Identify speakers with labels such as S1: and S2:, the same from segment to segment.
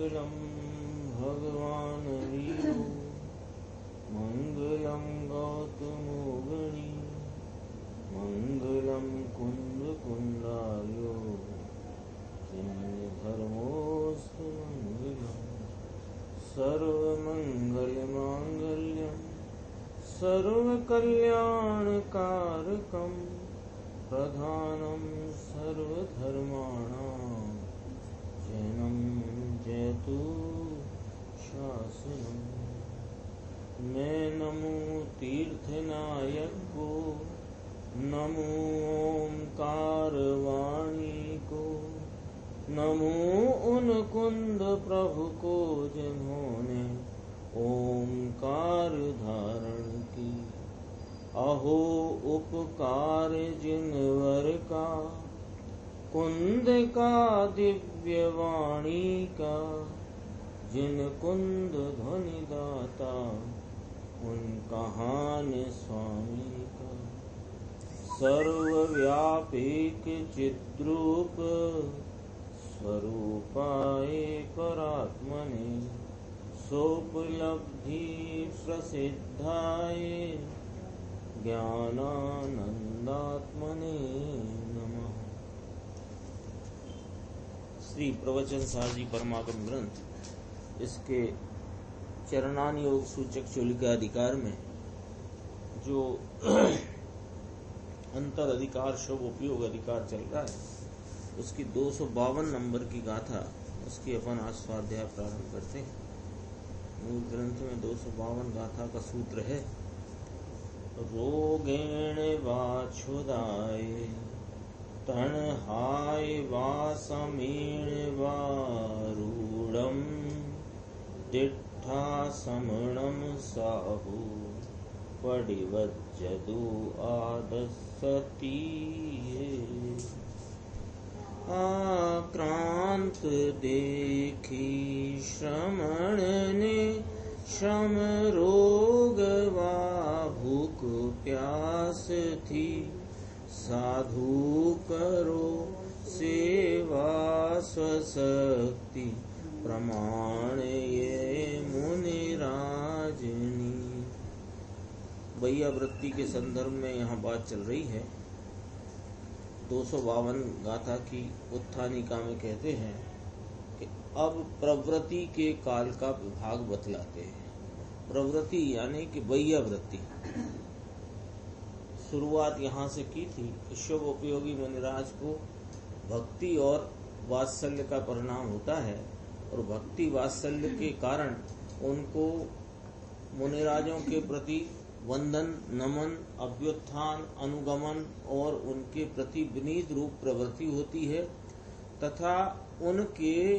S1: मंगलम भगवान वीरो मंगलम गौतमोगणी मंगलम कुंद कुंडार्यो धर्मोस्तु मंगलम सर्वमंगल मांगल्यम सर्वकल्याणकारकम प्रधानम सर्वधर्माणां जैनं जयतु शासनम। मैं नमो तीर्थनायक को, नमो ओंकारवाणी को, नमो उन कुंद प्रभु को जिन्होंने ओंकार धारण की। अहो उपकार जिनवर का, कुंद का दिव्य वाणी का, जिन कुंद ध्वनि दाता उन कहान स्वामी का। सर्वव्यापीक चिद्रूप स्वरूपाय परात्मने सोपलब्धि प्रसिद्धाय ज्ञानानंदात्मने नमः। श्री प्रवचन सारजी परमागम ग्रंथ, इसके चरणान योग सूचक चूलिका अधिकार में जो अंतर अधिकार शुभ उपयोग अधिकार चल रहा है, उसकी 252 नंबर की गाथा, उसकी अपन आज स्वाध्याय प्रारंभ करते हैं। मूल ग्रंथ में 252 गाथा का सूत्र है, रोगेण वा क्षुधाय तणहाय वा समीण वा रूढं तिष्ठा समणं साहु पडिवज्जदु आदस्सति। आक्रांत देखी श्रमण ने श्रम रोग वा भूख प्यास थी, साधु करो सेवा स्वशक्ति प्रमाण ये मुनिराजनी। वैयावृत्ति के संदर्भ में यहाँ बात चल रही है। 252 गाथा की उत्थानिका में कहते हैं कि अब प्रवृत्ति के काल का विभाग बतलाते हैं। प्रवृत्ति यानी कि वैयावृत्ति। शुरुआत यहाँ से की थी कि शुभ उपयोगी मुनिराज को भक्ति और वात्सल्य का परिणाम होता है, और भक्ति वात्सल्य के कारण उनको मुनिराजों के प्रति वंदन, नमन, अभ्युत्थान, अनुगमन और उनके प्रति विनीत रूप प्रवृत्ति होती है, तथा उनके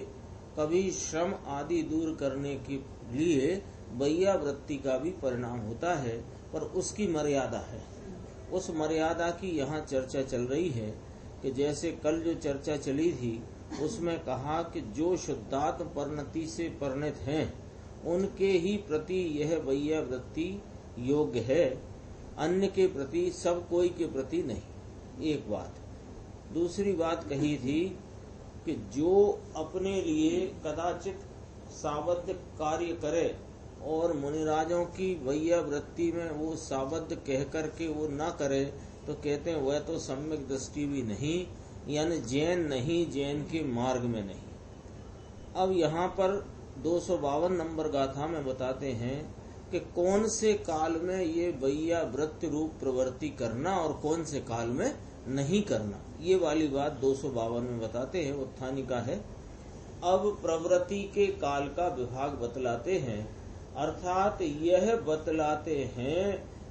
S1: कभी श्रम आदि दूर करने के लिए वैयावृत्ति का भी परिणाम होता है, पर उसकी मर्यादा है। उस मर्यादा की यहाँ चर्चा चल रही है कि जैसे कल जो चर्चा चली थी उसमें कहा कि जो शुद्धात्म परिणति से परिणत हैं उनके ही प्रति यह वैयावृत्ति योग्य है, अन्य के प्रति, सब कोई के प्रति नहीं। एक बात। दूसरी बात कही थी कि जो अपने लिए कदाचित साबद्ध कार्य करे और मुनिराजों की वैयावृत्ति में वो साबद्ध कह करके वो ना करे, तो कहते हैं वह तो सम्यक दृष्टि भी नहीं, यानी जैन नहीं, जैन के मार्ग में नहीं। अब यहाँ पर 252 नंबर गाथा में बताते हैं कि कौन से काल में ये वैयावृत्ति रूप प्रवृत्ति करना और कौन से काल में नहीं करना, ये वाली बात 252 में बताते हैं। उत्थानिका है। अब प्रवृत्ति के काल का विभाग बतलाते हैं, अर्थात यह बतलाते हैं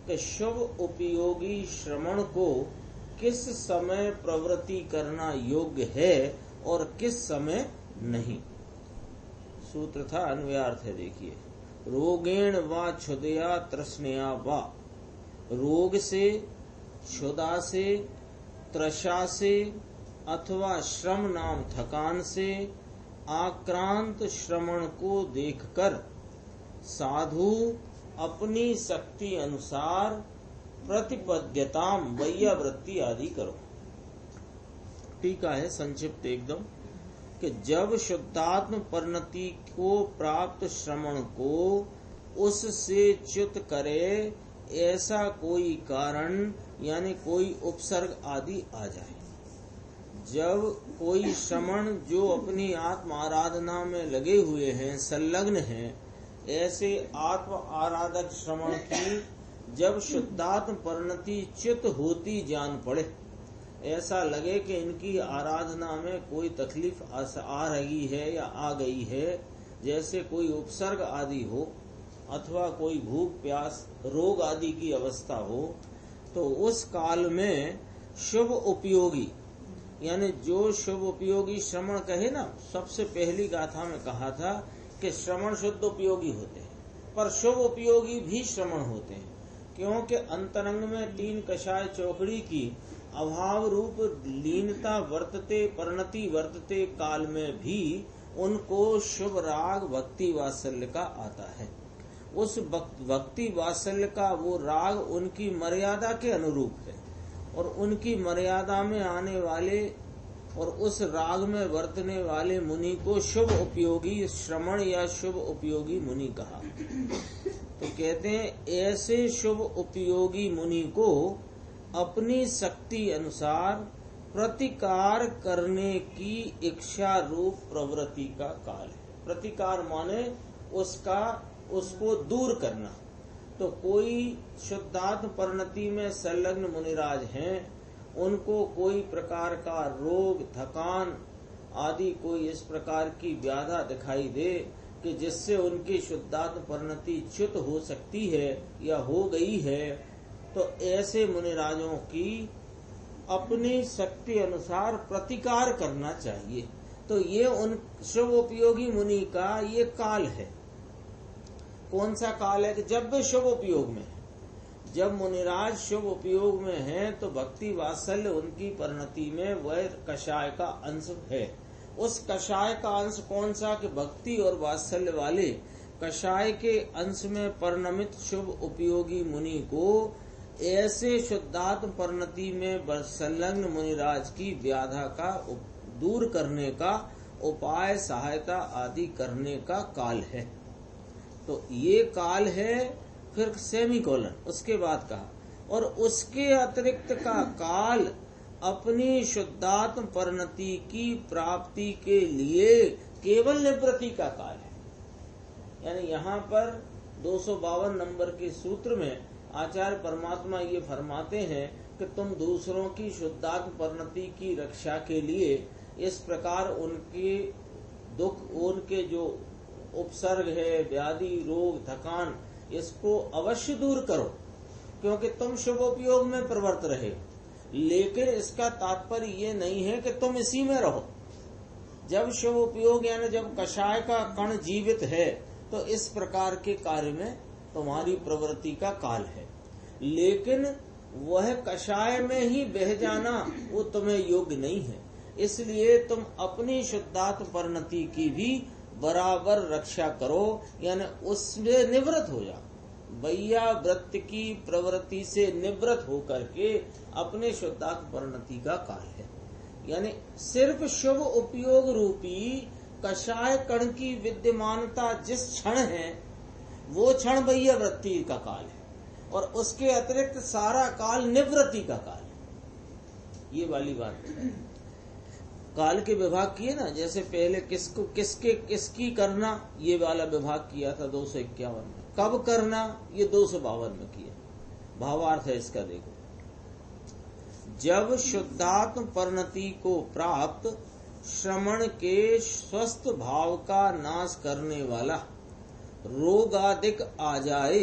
S1: कि शुभ उपयोगी श्रवण को किस समय प्रवृत्ति करना योग्य है और किस समय नहीं। सूत्र था, अन्वयार्थ है। देखिए, रोगेण वा क्षुधया तृष्णया वा, रोग से, क्षुधा से, तृषा से अथवा श्रम नाम थकान से आक्रांत श्रवण को देखकर साधु अपनी शक्ति अनुसार प्रतिपद्यताम वैयावृत्ति आदि करो। टीका है संक्षिप्त एकदम कि जब शुद्धात्म परिणति को प्राप्त श्रमण को उससे च्युत करे ऐसा कोई कारण यानी कोई उपसर्ग आदि आ जाए। जब कोई श्रमण जो अपनी आत्म आराधना में लगे हुए हैं, संलग्न हैं, ऐसे आत्म आराधक श्रमण की जब शुद्धात्म परिणति च्युत होती जान पड़े, ऐसा लगे कि इनकी आराधना में कोई तकलीफ आ रही है या आ गई है, जैसे कोई उपसर्ग आदि हो अथवा कोई भूख प्यास रोग आदि की अवस्था हो, तो उस काल में शुभ उपयोगी यानी जो शुभ उपयोगी श्रमण कहे ना, सबसे पहली गाथा में कहा था कि श्रमण शुद्ध उपयोगी होते हैं, पर शुभ उपयोगी भी श्रमण होते हैं, क्योंकि अंतरंग में 3 कषाय चौकड़ी की अभाव रूप लीनता वर्तते परिणति वर्तते काल में भी उनको शुभ राग भक्ति वात्सल्य का आता है। उस भक्ति वात्सल्य का वो राग उनकी मर्यादा के अनुरूप है और उनकी मर्यादा में आने वाले और उस राग में वर्तने वाले मुनि को शुभ उपयोगी श्रमण या शुभ उपयोगी मुनि कहा। तो कहते हैं ऐसे शुभ उपयोगी मुनि को अपनी शक्ति अनुसार प्रतिकार करने की इच्छा रूप प्रवृत्ति का काल है। प्रतिकार माने उसको दूर करना। तो कोई शुद्धात्म परिणति में संलग्न मुनिराज हैं, उनको कोई प्रकार का रोग थकान आदि कोई इस प्रकार की व्याधा दिखाई दे कि जिससे उनकी शुद्धात्म परिणति च्युत हो सकती है या हो गई है, तो ऐसे मुनिराजों की अपनी शक्ति अनुसार प्रतिकार करना चाहिए। तो ये उन शुभ उपयोगी मुनि का ये काल है। कौन सा काल है कि जब वे शुभ उपयोग में है, जब मुनिराज शुभ उपयोग में हैं, तो भक्ति वात्सल्य उनकी परिणति में वह कषाय का अंश है। उस कषाय का अंश कौन सा कि भक्ति और वात्सल्य वाले कषाय के अंश में परिणमित शुभ उपयोगी मुनि को ऐसे शुद्धात्म परिणति में संलग्न मुनिराज की व्याधा का दूर करने का उपाय सहायता आदि करने का काल है। तो ये काल है। फिर सेमीकोलन उसके बाद कहा, और उसके अतिरिक्त का काल अपनी शुद्धात्म परिणति की प्राप्ति के लिए केवल निवृत्ति का काल है। यानी यहाँ पर 252 नंबर के सूत्र में आचार्य परमात्मा ये फरमाते हैं कि तुम दूसरों की शुद्धात्म परिणति की रक्षा के लिए इस प्रकार उनके दुख, उनके जो उपसर्ग है, व्याधि रोग थकान, इसको अवश्य दूर करो, क्योंकि तुम शुभोपयोग में प्रवृत्त रहे। लेकिन इसका तात्पर्य ये नहीं है कि तुम इसी में रहो। जब शुभोपयोग यानी जब कषाय का कण जीवित है, तो इस प्रकार के कार्य में तुम्हारी प्रवृत्ति का काल है। लेकिन वह कषाय में ही बह जाना वो तुम्हें योग्य नहीं है। इसलिए तुम अपनी शुद्धात्म परिणति की भी बराबर रक्षा करो, यानी उसमें निवृत्त हो जाओ। भैया वृत्ति की प्रवृत्ति से निवृत्त होकर के अपने शुद्धात्म परिणति का काल है। यानी सिर्फ शुभ उपयोग रूपी कषाय कण की विद्यमानता जिस क्षण है, वो क्षण भैया वृत्ति का काल है, और उसके अतिरिक्त सारा काल निवृत्ति का काल है। ये वाली बात है। काल के विभाग किए ना, जैसे पहले किसकी करना, ये वाला विभाग किया था 251 में। कब करना, ये 252 में किया। भावार्थ है इसका देखो। जब शुद्धात्म परिणति को प्राप्त श्रमण के स्वस्थ भाव का नाश करने वाला रोगादिक आ जाए,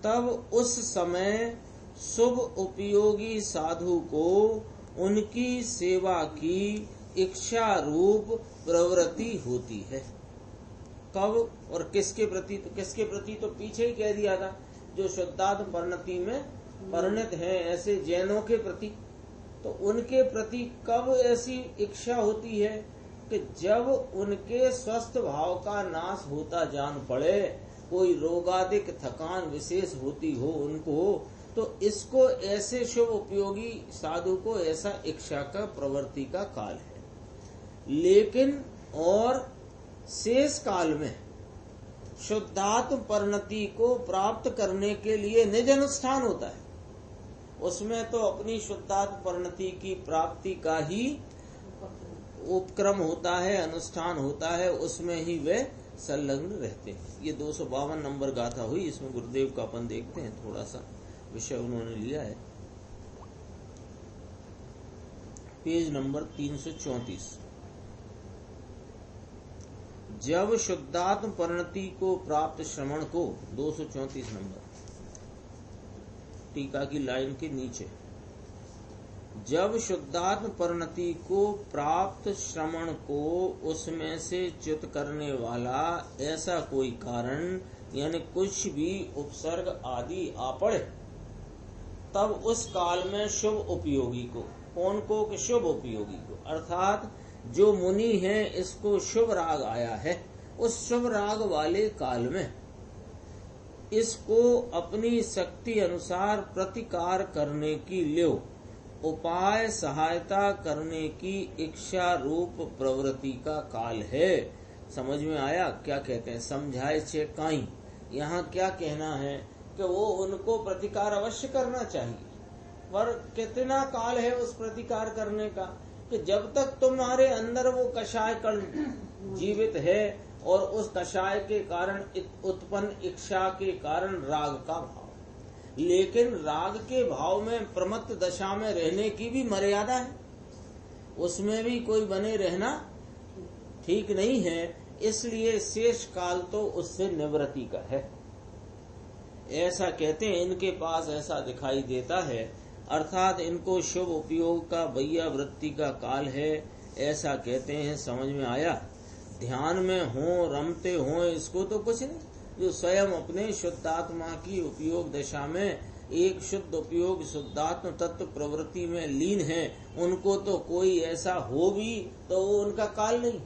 S1: तब उस समय शुभ उपयोगी साधु को उनकी सेवा की इच्छा रूप प्रवृत्ति होती है। कब और किसके प्रति? तो किसके प्रति तो पीछे ही कह दिया था, जो शुद्धात्म परिणति में परिणत है ऐसे जैनों के प्रति। तो उनके प्रति कब ऐसी इच्छा होती है कि जब उनके स्वस्थ भाव का नाश होता जान पड़े, कोई रोगादिक थकान विशेष होती हो उनको, तो इसको ऐसे शुभ उपयोगी साधु को ऐसा इच्छा का प्रवृत्ति का काल है। लेकिन और शेष काल में शुद्धात्म परिणति को प्राप्त करने के लिए निज अनुष्ठान होता है। उसमें तो अपनी शुद्धात्म परिणति की प्राप्ति का ही उपक्रम होता है, अनुष्ठान होता है, उसमें ही वे संलग्न रहते हैं। ये 252 नंबर गाथा हुई। इसमें गुरुदेव का अपन देखते हैं, थोड़ा सा विषय उन्होंने लिया है। Page number 334। जब शुद्धात्म परिणति को प्राप्त श्रमण को, 234 नंबर टीका की लाइन के नीचे, जब शुद्धात्म परिणति को प्राप्त श्रमण को उसमें से च्युत करने वाला ऐसा कोई कारण यानी कुछ भी उपसर्ग आदि आ पड़े, तब उस काल में शुभ उपयोगी को, कौन को कि शुभ उपयोगी को, अर्थात जो मुनि है इसको शुभ राग आया है, उस शुभ राग वाले काल में इसको अपनी शक्ति अनुसार प्रतिकार करने की लियो उपाय सहायता करने की इच्छा रूप प्रवृत्ति का काल है। समझ में आया क्या कहते हैं? समझाए छे काई। यहाँ क्या कहना है कि वो उनको प्रतिकार अवश्य करना चाहिए, पर कितना काल है उस प्रतिकार करने का कि जब तक तुम्हारे अंदर वो कषाय कण जीवित है और उस कषाय के कारण उत्पन्न इच्छा के कारण राग का भाव। लेकिन राग के भाव में प्रमत्त दशा में रहने की भी मर्यादा है, उसमें भी कोई बने रहना ठीक नहीं है, इसलिए शेष काल तो उससे निवृत्ति का है। ऐसा कहते हैं, इनके पास ऐसा दिखाई देता है, अर्थात इनको शुभ उपयोग का बैया वृत्ति का काल है, ऐसा कहते हैं। समझ में आया? ध्यान में हो, रमते हो, इसको तो कुछ नहीं। जो स्वयं अपने शुद्धात्मा की उपयोग दशा में एक शुद्ध उपयोग शुद्धात्म तत्व प्रवृत्ति में लीन है, उनको तो कोई ऐसा हो भी तो वो उनका काल नहीं।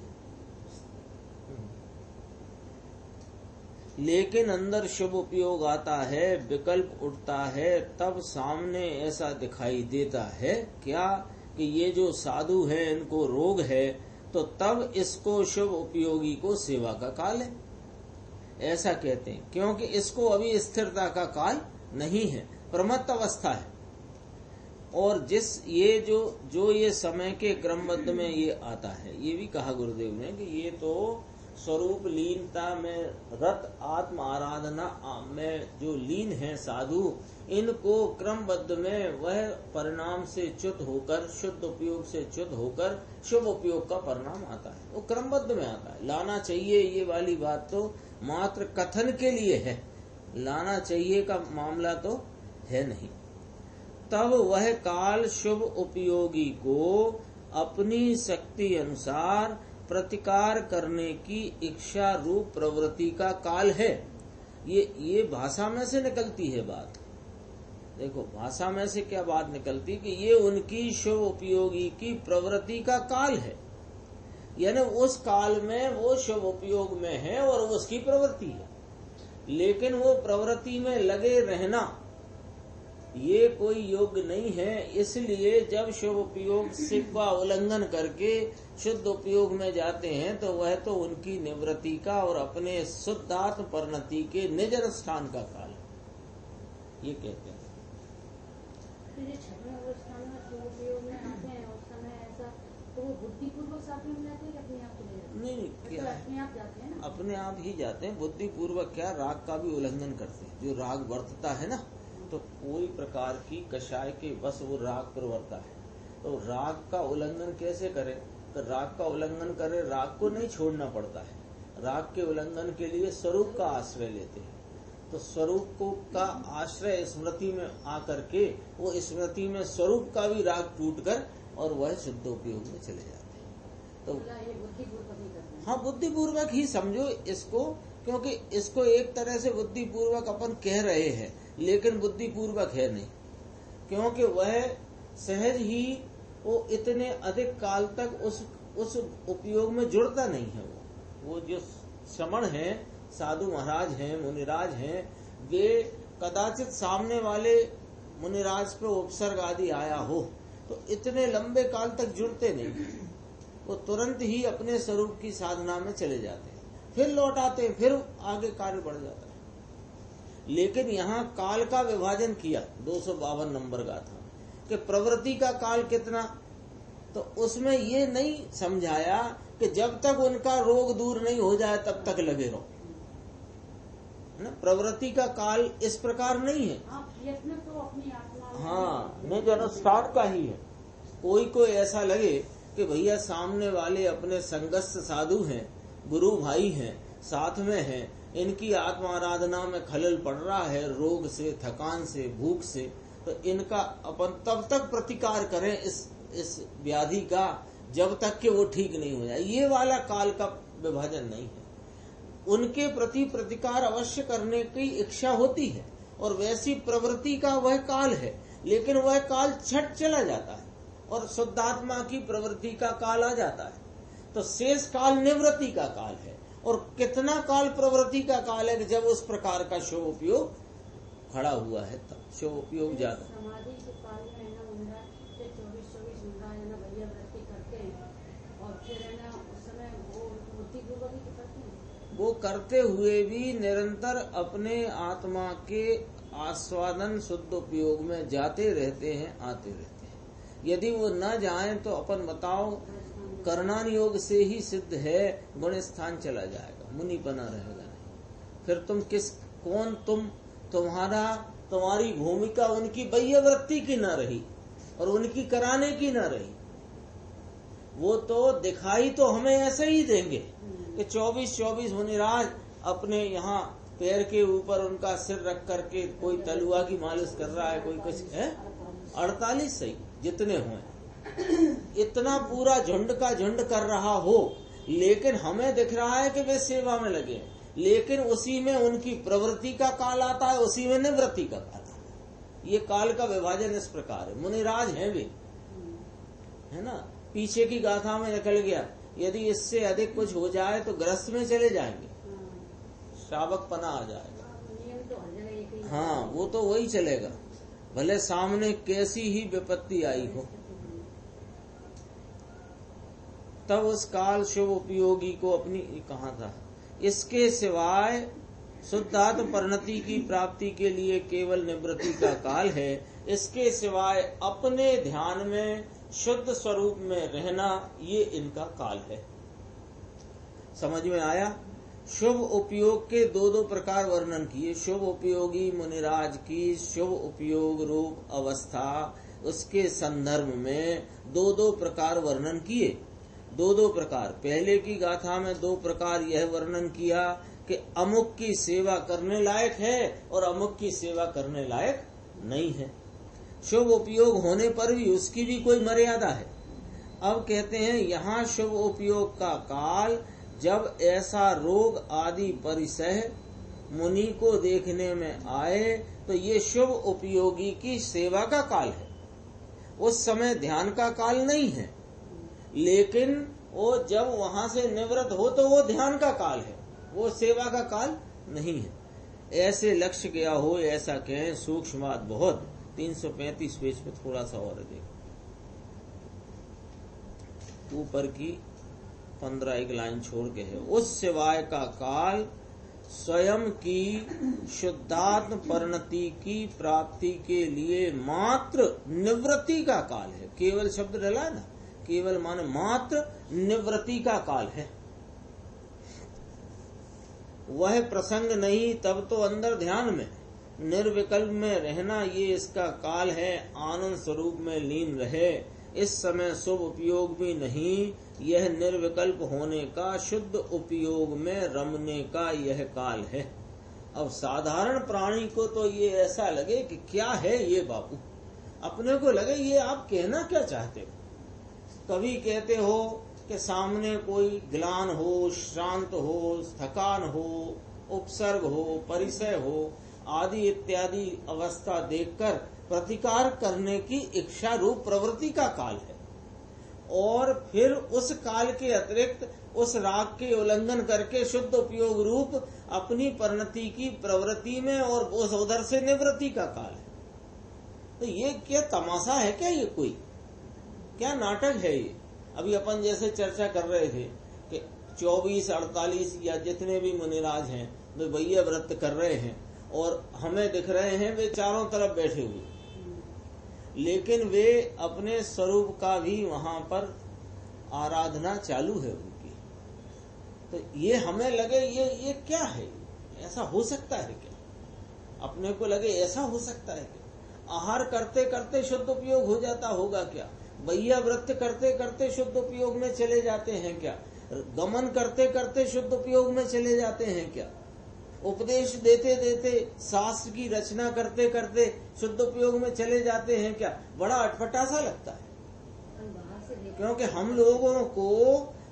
S1: लेकिन अंदर शुभ उपयोग आता है, विकल्प उठता है, तब सामने ऐसा दिखाई देता है क्या कि ये जो साधु है इनको रोग है, तो तब इसको शुभ उपयोगी को सेवा का काल है, ऐसा कहते हैं। क्योंकि इसको अभी स्थिरता का काल नहीं है, प्रमत्त अवस्था है। और जिस ये जो ये समय के क्रमबद्ध में ये आता है, ये भी कहा गुरुदेव ने कि ये तो स्वरूप लीनता में रत आत्म आराधना में जो लीन है साधु, इनको क्रमबद्ध में वह परिणाम से च्युत होकर, शुद्ध उपयोग से च्युत होकर शुभ उपयोग का परिणाम आता है, वो क्रमबद्ध में आता है। लाना चाहिए ये वाली बात तो मात्र कथन के लिए है, लाना चाहिए का मामला तो है नहीं। तब वह काल शुभ उपयोगी को अपनी शक्ति अनुसार प्रतिकार करने की इच्छा रूप प्रवृत्ति का काल है। ये भाषा में से निकलती है बात। देखो भाषा में से क्या बात निकलती कि ये उनकी शुभ उपयोगी की प्रवृत्ति का काल है, यानी उस काल में वो शुभ उपयोग में है और उसकी प्रवृत्ति है। लेकिन वो प्रवृत्ति में लगे रहना ये कोई योग्य नहीं है, इसलिए जब शुभ उपयोग से का उल्लंघन करके शुद्ध उपयोग में जाते हैं तो वह तो उनकी निवृत्ति का और अपने शुद्धात्म परिणति के निज अनुष्ठान का काल है, ये कहते हैं।
S2: बुद्धिपूर्वक साथ में जाते हैं, अपने आप
S1: नहीं क्या
S2: अपने आप जाते हैं ना?
S1: अपने आप ही जाते हैं। बुद्धिपूर्वक क्या, राग का भी उल्लंघन करते हैं। जो राग वर्तता है ना, तो कोई प्रकार की कषाय के बस वो राग प्रवर्ता है, तो राग का उल्लंघन कैसे करे? तो राग का उल्लंघन करे, राग को नहीं छोड़ना पड़ता है। राग के उल्लंघन के लिए स्वरूप का आश्रय लेते हैं, तो स्वरूप को का आश्रय स्मृति में आकर के वो स्मृति में स्वरूप का भी राग टूट कर और वह शुद्ध उपयोग में चले जाते हैं। तो हाँ, बुद्धिपूर्वक ही समझो इसको, क्योंकि इसको एक तरह से बुद्धिपूर्वक अपन कह रहे हैं, लेकिन बुद्धिपूर्वक है नहीं, क्योंकि वह सहज ही वो इतने अधिक काल तक उस उपयोग में जुड़ता नहीं है। वो जो श्रमण है, साधु महाराज हैं, मुनिराज हैं, वे कदाचित सामने वाले मुनिराज पे उपसर्ग आदि आया हो तो इतने लंबे काल तक जुड़ते नहीं, वो तुरंत ही अपने स्वरूप की साधना में चले जाते हैं, फिर लौट आते हैं, फिर आगे कार्य बढ़ जाता है। लेकिन यहाँ काल का विभाजन किया 252 नंबर गाथा कि प्रवृत्ति का काल कितना, तो उसमें ये नहीं समझाया कि जब तक उनका रोग दूर नहीं हो जाए तब तक लगे रहो, है ना। प्रवृत्ति का काल इस प्रकार नहीं है,
S2: प्रयत्न तो अपनी आत्मा
S1: हाँ निज अनुष्ठान का ही है। कोई ऐसा लगे कि भैया सामने वाले अपने संगस्थ साधु हैं, गुरु भाई हैं, साथ में हैं, इनकी आत्मा आराधना में खलल पड़ रहा है, रोग से, थकान से, भूख से, तो इनका अपन तब तक प्रतिकार करें इस व्याधि का जब तक कि वो ठीक नहीं हो जाए। ये वाला काल का विभाजन नहीं है। उनके प्रति प्रतिकार अवश्य करने की इच्छा होती है और वैसी प्रवृत्ति का वह काल है, लेकिन वह काल छट चला जाता है और शुद्धात्मा की प्रवृत्ति का काल आ जाता है। तो शेष काल निवृत्ति का काल है। और कितना काल प्रवृत्ति का काल है कि जब उस प्रकार का शुभ उपयोग खड़ा हुआ है तब शुभ उपयोग ज्यादा।
S2: समाधि के काल में है ना मुंडा 24 मुंडा है ना भैया वृत्ति करते हैं और फिर है ना उस समय वो बुद्धिपूर्वक ही करते हैं।
S1: वो करते हुए भी निरंतर अपने आत्मा के आस्वादन शुद्ध उपयोग में जाते रहते हैं, आते रहते हैं। यदि वो न जाएं तो अपन बताओ कर्णान योग से ही सिद्ध है, गुण स्थान चला जाएगा, मुनिपना रहेगा नहीं। फिर तुम तुम्हारी भूमिका उनकी बाह्य वृत्ति की न रही और उनकी कराने की न रही। वो तो दिखाई तो हमें ऐसे ही देंगे कि 24 मुनिराज अपने यहाँ पैर के ऊपर उनका सिर रख करके कोई तलुआ की मालिश कर रहा है, कोई कुछ है, 48 सही जितने हुए, इतना पूरा झुंड का झुंड कर रहा हो, लेकिन हमें दिख रहा है कि वे सेवा में लगे, लेकिन उसी में उनकी प्रवृत्ति का काल आता है, उसी में निवृत्ति का काल आता है। ये काल का विभाजन इस प्रकार है। मुनिराज हैं वे, है ना। पीछे की गाथा में निकल गया, यदि इससे अधिक कुछ हो जाए तो ग्रस्त में चले जाएंगे, श्रावक पना आ जाएगा। हाँ, वो तो वही चलेगा, भले सामने कैसी ही विपत्ति आई हो। तब उस काल शुभ उपयोगी को अपनी कहा था, इसके सिवाय शुद्धात्म परिणति की प्राप्ति के लिए केवल निवृत्ति का काल है। इसके सिवाय अपने ध्यान में शुद्ध स्वरूप में रहना, ये इनका काल है। समझ में आया। शुभ उपयोग के दो प्रकार वर्णन किए। शुभ उपयोगी मुनिराज की शुभ उपयोग रूप अवस्था, उसके संदर्भ में दो प्रकार वर्णन किए। दो प्रकार। पहले की गाथा में 2 प्रकार यह वर्णन किया कि अमुक की सेवा करने लायक है और अमुक की सेवा करने लायक नहीं है। शुभ उपयोग होने पर भी उसकी भी कोई मर्यादा है। अब कहते हैं यहाँ शुभ उपयोग का काल, जब ऐसा रोग आदि परिसह मुनि को देखने में आए तो ये शुभ उपयोगी की सेवा का काल है। उस समय ध्यान का काल नहीं है, लेकिन वो जब वहां से निवृत्त हो तो वो ध्यान का काल है, वो सेवा का काल नहीं है। ऐसे लक्ष्य गया हो, ऐसा कहें, सूक्ष्म बात बहुत। 335 पेज पे थोड़ा सा और देखो, ऊपर की 15 एक लाइन छोड़ के है। उस सिवाय का काल स्वयं की शुद्धात्म परिणति की प्राप्ति के लिए मात्र निवृत्ति का काल है। केवल शब्द डला है ना, केवल माने मात्र निवृत्ति का काल है। वह प्रसंग नहीं, तब तो अंदर ध्यान में निर्विकल्प में रहना ये इसका काल है। आनंद स्वरूप में लीन रहे। इस समय शुभ उपयोग भी नहीं, यह निर्विकल्प होने का, शुद्ध उपयोग में रमने का यह काल है। अब साधारण प्राणी को तो ये ऐसा लगे कि क्या है ये बापू, अपने को लगे ये आप कहना क्या चाहते हो। कभी कहते हो कि सामने कोई ग्लान हो, श्रांत हो, थकान हो, उपसर्ग हो, परिसय हो आदि इत्यादि अवस्था देखकर प्रतिकार करने की इच्छा रूप प्रवृत्ति का काल है। और फिर उस काल के अतिरिक्त उस राग के उल्लंघन करके शुद्ध उपयोग रूप अपनी परिणति की प्रवृत्ति में और उस उधर से निवृत्ति का काल है। तो ये क्या तमाशा है क्या, ये कोई क्या नाटक है ये। अभी अपन जैसे चर्चा कर रहे थे कि 24, 48 या जितने भी मुनिराज हैं वे वैया व्रत कर रहे हैं और हमें दिख रहे हैं वे चारों तरफ बैठे हुए, लेकिन वे अपने स्वरूप का भी वहां पर आराधना चालू है उनकी। तो ये हमें लगे ये क्या है, ऐसा हो सकता है क्या? अपने को लगे ऐसा हो सकता है क्या? आहार करते करते शुद्ध उपयोग हो जाता होगा क्या? वैया व्रत करते करते शुद्ध उपयोग में चले जाते हैं क्या? गमन करते करते शुद्ध उपयोग में चले जाते हैं क्या? उपदेश देते देते शास्त्र की रचना करते करते शुद्ध उपयोग में चले जाते हैं क्या? बड़ा अटपटा सा लगता है, क्योंकि हम लोगों को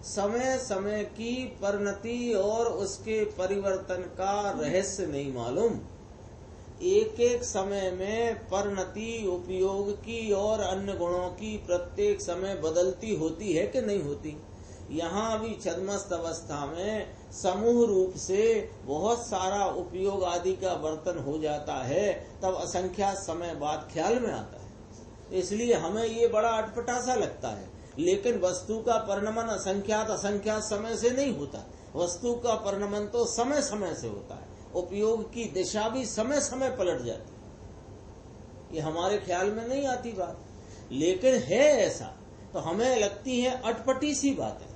S1: समय समय की परिणति और उसके परिवर्तन का रहस्य नहीं मालूम। एक एक समय में परिणति उपयोग की और अन्य गुणों की प्रत्येक समय बदलती होती है कि नहीं होती? यहाँ भी छद्मस्त अवस्था में समूह रूप से बहुत सारा उपयोग आदि का वर्तन हो जाता है, तब असंख्यात समय बाद ख्याल में आता है। इसलिए हमें ये बड़ा अटपटा सा लगता है, लेकिन वस्तु का परिणमन असंख्यात समय से नहीं होता। वस्तु का परिणमन तो समय समय से होता है। उपयोग की दिशा भी समय समय पलट जाती है। ये हमारे ख्याल में नहीं आती बात, लेकिन है ऐसा। तो हमें लगती है अटपटी सी बात है।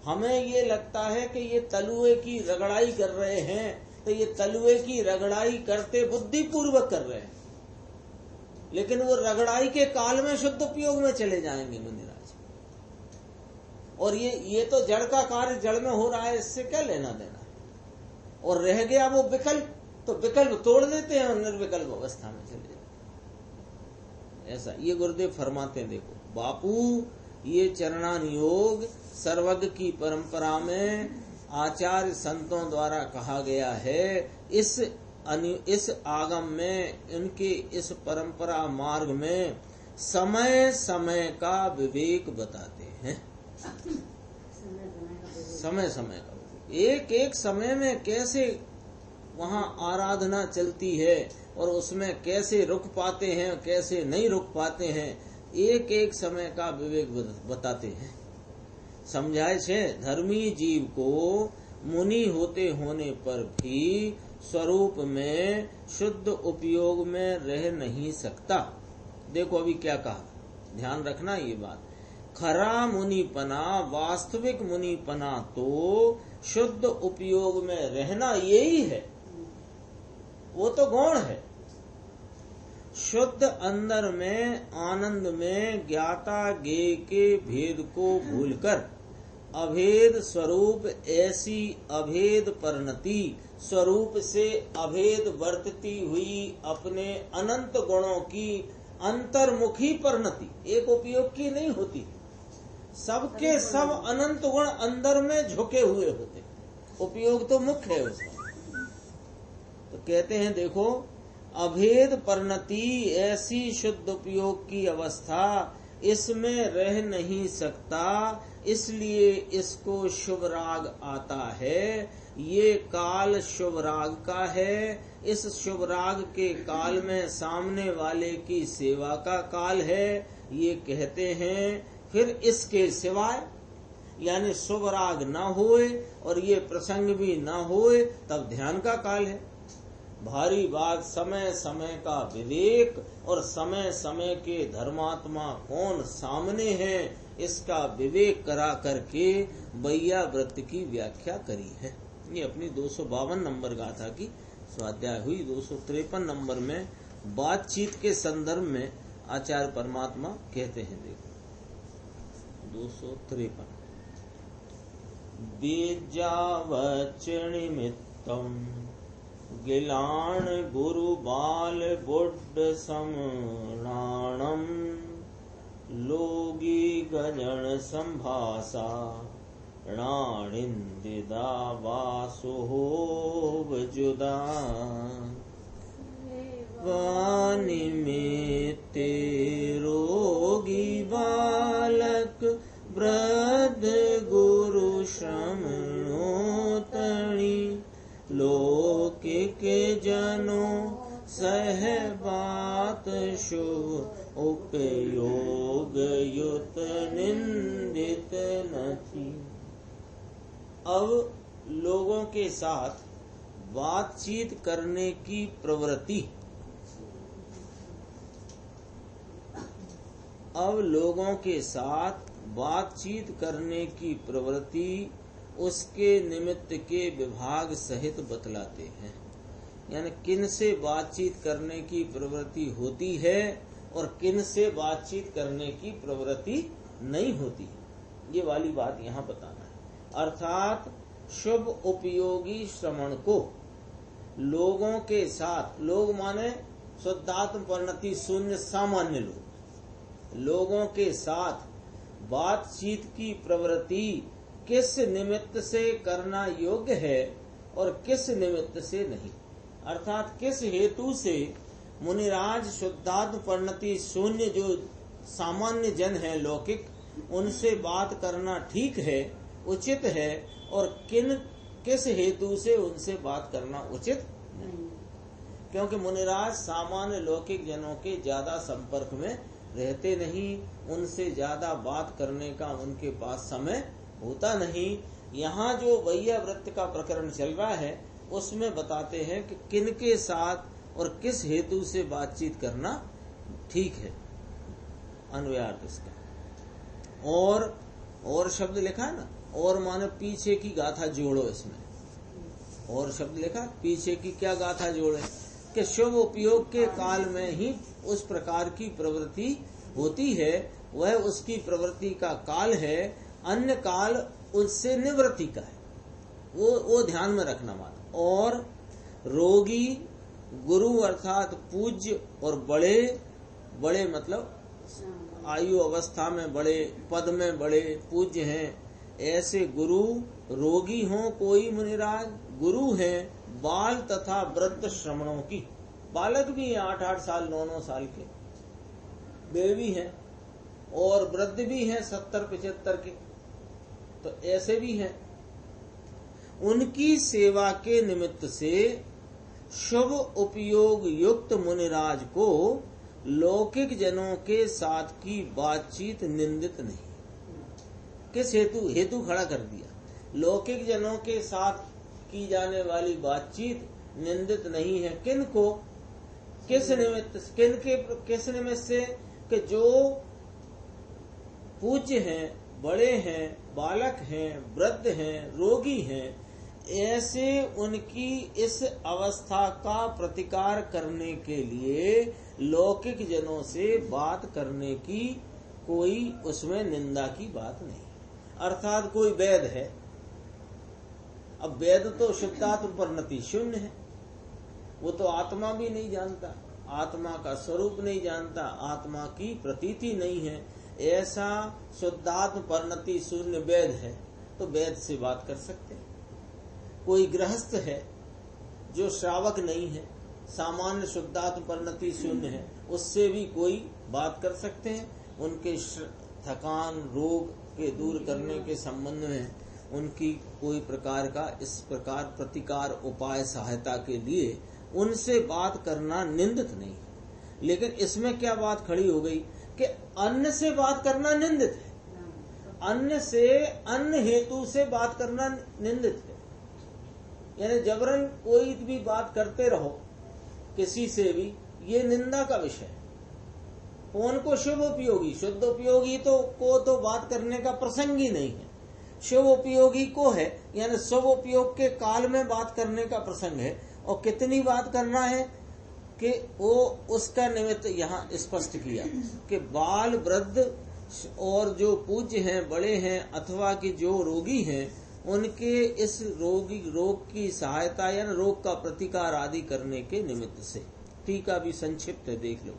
S1: हमें ये लगता है कि ये तलुए की रगड़ाई कर रहे हैं, तो ये तलुए की रगड़ाई करते बुद्धिपूर्वक कर रहे हैं, लेकिन वो रगड़ाई के काल में शुद्ध उपयोग में चले जाएंगे मुनिराज। और ये तो जड़ का कार्य जड़ में हो रहा है, इससे क्या लेना देना है? और रह गया वो विकल्प, तो विकल्प तोड़ देते हैं और निर्विकल्प अवस्था में चले जाते। ऐसा ये गुरुदेव फरमाते हैं। देखो बापू, ये चरणानुयोग सर्वज्ञ की परंपरा में आचार्य संतों द्वारा कहा गया है। इस आगम में, इनके इस परंपरा मार्ग में समय समय का विवेक बताते हैं। समय समय का, एक एक समय में कैसे वहाँ आराधना चलती है और उसमें कैसे रुक पाते हैं, कैसे नहीं रुक पाते हैं, एक एक समय का विवेक बताते हैं। समझाए छे, धर्मी जीव को मुनि होते होने पर भी स्वरूप में शुद्ध उपयोग में रह नहीं सकता। देखो अभी क्या कहा, ध्यान रखना ये बात। खरा मुनिपना, वास्तविक मुनिपना तो शुद्ध उपयोग में रहना यही है, वो तो गौण है। शुद्ध अंदर में आनंद में ज्ञाता ज्ञेय के भेद को भूलकर अभेद स्वरूप ऐसी अभेद परिणति, स्वरूप से अभेद वर्तती हुई अपने अनंत गुणों की अंतर्मुखी परिणति, एक उपयोग की नहीं होती। सबके सब अनंत गुण अंदर में झुके हुए होते, उपयोग तो मुख्य है उसका। तो कहते हैं देखो, अभेद परिणति ऐसी शुद्ध उपयोग की अवस्था इसमें रह नहीं सकता, इसलिए इसको शुभ राग आता है। ये काल शुभ राग का है। इस शुभ राग के काल में सामने वाले की सेवा का काल है, ये कहते हैं। फिर इसके सिवाय यानी शुभ राग न होए और ये प्रसंग भी न होए, तब ध्यान का काल है। भारी बात समय समय का विवेक और समय समय के धर्मात्मा कौन सामने हैं, इसका विवेक करा करके वैया व्रत की व्याख्या करी है। ये अपनी 252 नंबर गाथा की स्वाध्याय हुई। 253 नंबर में बातचीत के संदर्भ में आचार्य परमात्मा कहते हैं। देखो 253, बीजावच निमित्तम गिलान गुरु बाल बुड्ढ समणाणम लोगी गजन संभाषा णाणिंदिदा वासुहोव जुदा वानिमित्ते रोगी बालक वृद्ध गुरु श्रमणोतणी लौकिक जनों सह बात शुभ उपयोग युत निंदित अब लोगों के साथ बातचीत करने की प्रवृत्ति, अब लोगों के साथ बातचीत करने की प्रवृत्ति उसके निमित्त के विभाग सहित बतलाते हैं। यानी किन से बातचीत करने की प्रवृत्ति होती है और किन से बातचीत करने की प्रवृत्ति नहीं होती है, ये वाली बात यहाँ बताना है। अर्थात शुभ उपयोगी श्रवण को लोगों के साथ, लोग माने शुद्धात्म परिणति शून्य सामान्य लोगों के साथ बातचीत की प्रवृत्ति किस निमित्त से करना योग्य है और किस निमित्त से नहीं। अर्थात किस हेतु से मुनिराज शुद्धात्म परिणति शून्य जो सामान्य जन है लौकिक, उनसे बात करना ठीक है, उचित है, और किस हेतु से उनसे बात करना उचित नहीं। क्योंकि मुनिराज सामान्य लौकिक जनों के ज्यादा संपर्क में रहते नहीं, उनसे ज्यादा बात करने का उनके पास समय होता नहीं। यहाँ जो वैया वृत्त का प्रकरण चल रहा है उसमें बताते हैं कि किन के साथ और किस हेतु से बातचीत करना ठीक है, अन्वयार्थ इसका। और शब्द लिखा है ना, और माने पीछे की गाथा जोड़ो, इसमें और शब्द लिखा, पीछे की क्या गाथा जोड़े कि शुभ उपयोग के काल में ही उस प्रकार की प्रवृत्ति होती है, वह उसकी प्रवृत्ति का काल है, अन्य काल उससे निवृत्ति का है, वो ध्यान में रखना माना। और रोगी गुरु अर्थात पूज्य और बड़े मतलब आयु अवस्था में बड़े, पद में बड़े, पूज्य हैं, ऐसे गुरु रोगी हों कोई मुनिराज, गुरु हैं बाल तथा वृद्ध श्रमणों की, बालक भी हैं 8-8 साल 9-9 साल के, वे भी हैं, और वृद्ध भी हैं 70-75 के, तो ऐसे भी हैं। उनकी सेवा के निमित्त से शुभ उपयोग युक्त मुनिराज को लौकिक जनों के साथ की बातचीत निंदित नहीं। किस हेतु खड़ा कर दिया, लौकिक जनों के साथ की जाने वाली बातचीत निंदित नहीं है। किन को, किस निमित्त से कि जो पूज्य हैं, बड़े हैं, बालक हैं, वृद्ध हैं, रोगी हैं, ऐसे उनकी इस अवस्था का प्रतिकार करने के लिए लौकिक जनों से बात करने की कोई उसमें निंदा की बात नहीं। अर्थात कोई वेद है, अब वेद तो शुद्धात्म परिणति शून्य है, वो तो आत्मा भी नहीं जानता, आत्मा का स्वरूप नहीं जानता, आत्मा की प्रतीति नहीं है, ऐसा शुद्धात्म परिणति शून्य वेद है, तो वेद से बात कर सकते हैं। कोई गृहस्थ है जो श्रावक नहीं है, सामान्य शुद्धात्म परिणति शून्य है, उससे भी कोई बात कर सकते हैं। उनके थकान रोग के दूर करने के संबंध में उनकी कोई प्रकार का इस प्रकार प्रतिकार उपाय सहायता के लिए उनसे बात करना निंदित नहीं है। लेकिन इसमें क्या बात खड़ी हो गई कि अन्य से बात करना निंदित है, अन्य से अन्य हेतु से बात करना निंदित है। यानी जबरन कोई भी बात करते रहो किसी से भी, ये निंदा का विषय है। कौन को शुभ उपयोगी, शुद्ध उपयोगी को तो बात करने का प्रसंग ही नहीं है, शुभ उपयोगी को है, यानी शुभ उपयोग के काल में बात करने का प्रसंग है। और कितनी बात करना है कि वो उसका निमित्त यहाँ स्पष्ट किया कि बाल वृद्ध और जो पूज्य हैं, बड़े हैं, अथवा कि जो रोगी हैं, उनके इस रोग की सहायता या रोग का प्रतिकार आदि करने के निमित्त से। टीका भी संक्षिप्त है, देख लो।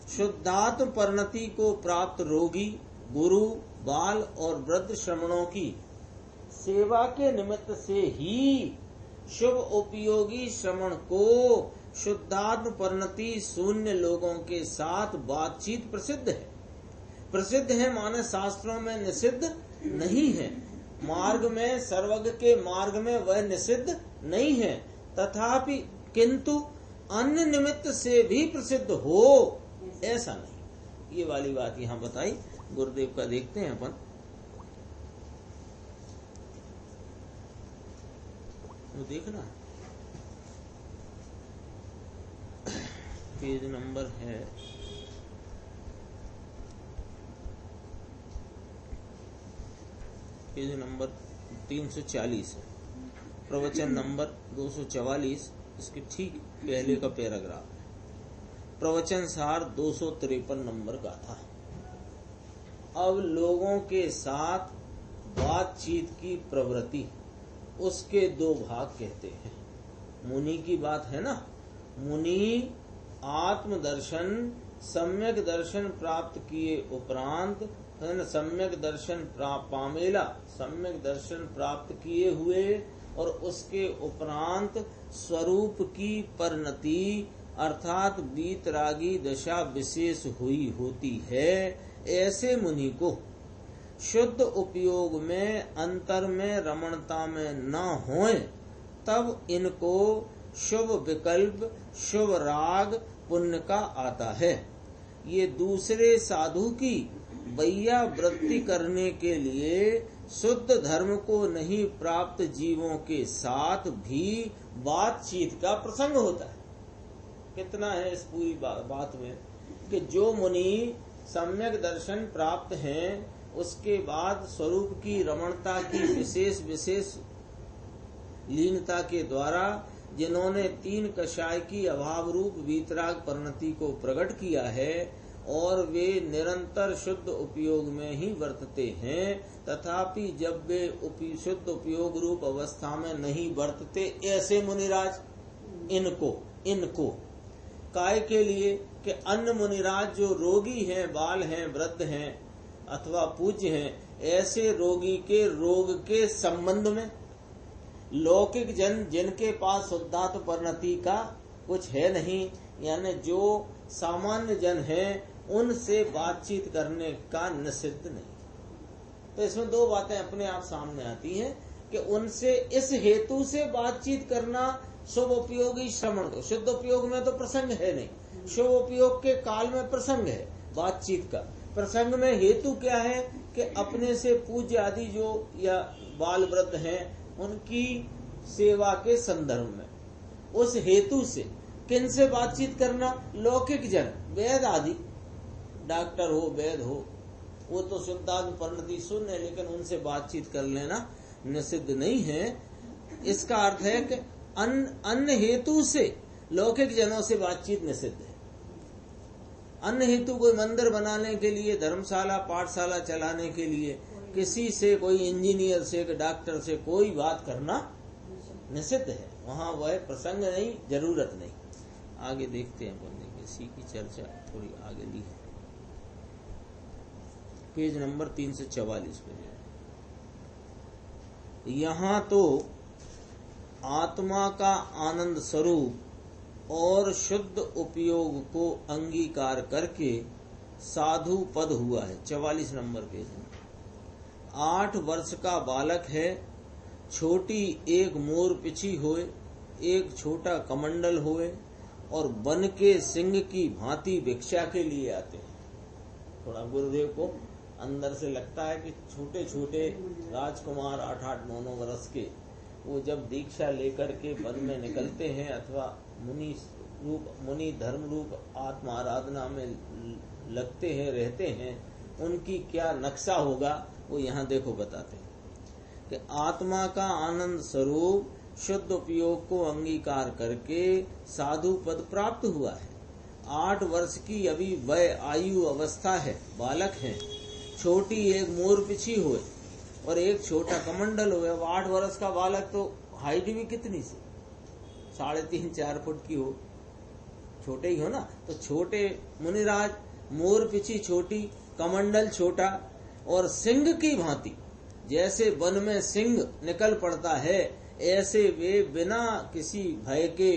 S1: शुद्धात्म परिणति को प्राप्त रोगी गुरु बाल और वृद्ध श्रमणों की सेवा के निमित्त से ही शुभ उपयोगी श्रमण को शुद्धात्म परिणति शून्य लोगों के साथ बातचीत प्रसिद्ध है। प्रसिद्ध है माने शास्त्रों में निषिद्ध नहीं है, मार्ग में सर्वज्ञ के मार्ग में वह निषिद्ध नहीं है, तथापि किंतु अन्य निमित्त से भी प्रसिद्ध हो ऐसा नहीं। ये वाली बात यहाँ बताई गुरुदेव का। देखते हैं अपन वो देखना है। पेज नंबर है पेज नंबर 340 है, प्रवचन नंबर 244, इसके ठीक पहले का पैराग्राफ है। प्रवचन सार 253 नंबर का था। अब लोगों के साथ बातचीत की प्रवृत्ति, उसके दो भाग कहते हैं। मुनि की बात है ना, मुनि आत्मदर्शन सम्यक दर्शन प्राप्त किए उपरांत, सम्यक दर्शन पामेला, सम्यक दर्शन प्राप्त किए हुए और उसके उपरांत स्वरूप की परिणति अर्थात वीतरागी दशा विशेष हुई होती है। ऐसे मुनि को शुद्ध उपयोग में अंतर में रमणता में न होए, तब इनको शुभ विकल्प शुभ राग पुण्य का आता है। ये दूसरे साधु की बैया वृत्ति करने के लिए शुद्ध धर्म को नहीं प्राप्त जीवों के साथ भी बातचीत का प्रसंग होता है। कितना है इस पूरी बात में कि जो मुनि सम्यक दर्शन प्राप्त हैं, उसके बाद स्वरूप की रमणता की विशेष लीनता के द्वारा जिन्होंने तीन कषाय की अभाव रूप वीतराग परिणति को प्रकट किया है और वे निरंतर शुद्ध उपयोग में ही वर्तते हैं, तथापि जब वे शुद्ध उपयोग रूप अवस्था में नहीं वर्तते, ऐसे मुनिराज इनको काय के लिए कि अन्य मुनिराज जो रोगी हैं, बाल हैं, वृद्ध हैं अथवा पूज्य हैं, ऐसे रोगी के रोग के संबंध में लौकिक जन जिनके पास शुद्धात्म परिणति का कुछ है नहीं, यानी जो सामान्य जन हैं, उनसे बातचीत करने का निषिद्ध नहीं। तो इसमें दो बातें अपने आप सामने आती हैं कि उनसे इस हेतु से बातचीत करना शुभ उपयोगी श्रवण को, शुद्ध उपयोग में तो प्रसंग है नहीं, शुभ उपयोग के काल में प्रसंग है बातचीत का। प्रसंग में हेतु क्या है कि अपने से पूज्य आदि जो या बाल वृद्ध हैं, उनकी सेवा के संदर्भ में, उस हेतु से किन से बातचीत करना? लौकिक जन, वैद आदि, डॉक्टर हो, वैद हो, वो तो शुद्धात्म परिणति शून्य है, लेकिन उनसे बातचीत कर लेना निषिद्ध नहीं है। इसका अर्थ है कि अन्य हेतु से लौकिक जनों से बातचीत निषिद्ध है। अन्य हेतु कोई मंदिर बनाने के लिए, धर्मशाला पाठशाला चलाने के लिए किसी से, कोई इंजीनियर से, डॉक्टर से कोई बात करना निषिद्ध है। वहाँ वह प्रसंग नहीं, जरूरत नहीं। आगे देखते हैं, बंदे इसी की चर्चा थोड़ी आगे ली है। पेज नंबर 344 पे यहाँ तो आत्मा का आनंद स्वरूप और शुद्ध उपयोग को अंगीकार करके साधु पद हुआ है। 44 नंबर पेज में 8 वर्ष का बालक है, छोटी एक मोर पिछी होए, एक छोटा कमंडल होए और वन के सिंह की भांति भिक्षा के लिए आते हैं। थोड़ा गुरुदेव को अंदर से लगता है कि छोटे छोटे राजकुमार 8-8, 9-9 वर्ष के, वो जब दीक्षा लेकर के वन में निकलते हैं अथवा मुनि धर्म रूप आत्म आराधना में लगते हैं, रहते हैं, उनकी क्या नक्शा होगा वो यहाँ देखो बताते हैं कि आत्मा का आनंद स्वरूप शुद्ध उपयोग को अंगीकार करके साधु पद प्राप्त हुआ है। 8 वर्ष की अभी वह आयु अवस्था है, बालक है, छोटी एक मोर पिछी हुए और एक छोटा कमंडल हुए। 8 वर्ष का बालक तो हाइट भी कितनी सी, 3.5-4 फुट की हो, छोटे ही हो ना। तो छोटे मुनिराज, मोर पिछी छोटी, कमंडल छोटा और सिंह की भांति, जैसे वन में सिंह निकल पड़ता है, ऐसे वे बिना किसी भय के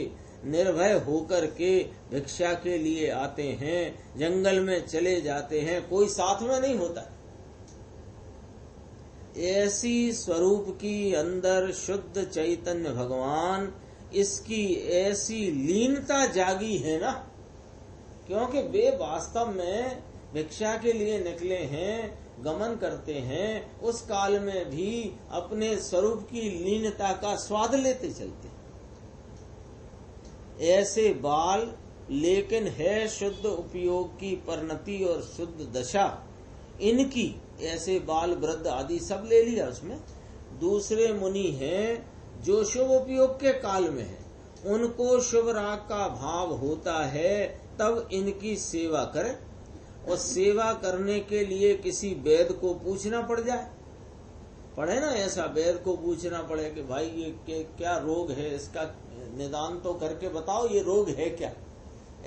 S1: निर्भय होकर के भिक्षा के लिए आते हैं, जंगल में चले जाते हैं, कोई साथ में नहीं होता। ऐसी स्वरूप की अंदर शुद्ध चैतन्य भगवान, इसकी ऐसी लीनता जागी है ना, क्योंकि वे वास्तव में भिक्षा के लिए निकले हैं, गमन करते हैं उस काल में भी अपने स्वरूप की लीनता का स्वाद लेते चलते हैं। ऐसे बाल लेकिन है शुद्ध उपयोग की परिणति और शुद्ध दशा इनकी, ऐसे बाल वृद्ध आदि सब ले लिया उसमें। दूसरे मुनि हैं जो शुभ उपयोग के काल में है, उनको शुभ राग का भाव होता है, तब इनकी सेवा करें। और सेवा करने के लिए किसी वैद्य को पूछना पड़ जाए, पड़े ना, ऐसा वैद्य को पूछना पड़े कि भाई ये क्या रोग है, इसका निदान तो करके बताओ, ये रोग है क्या।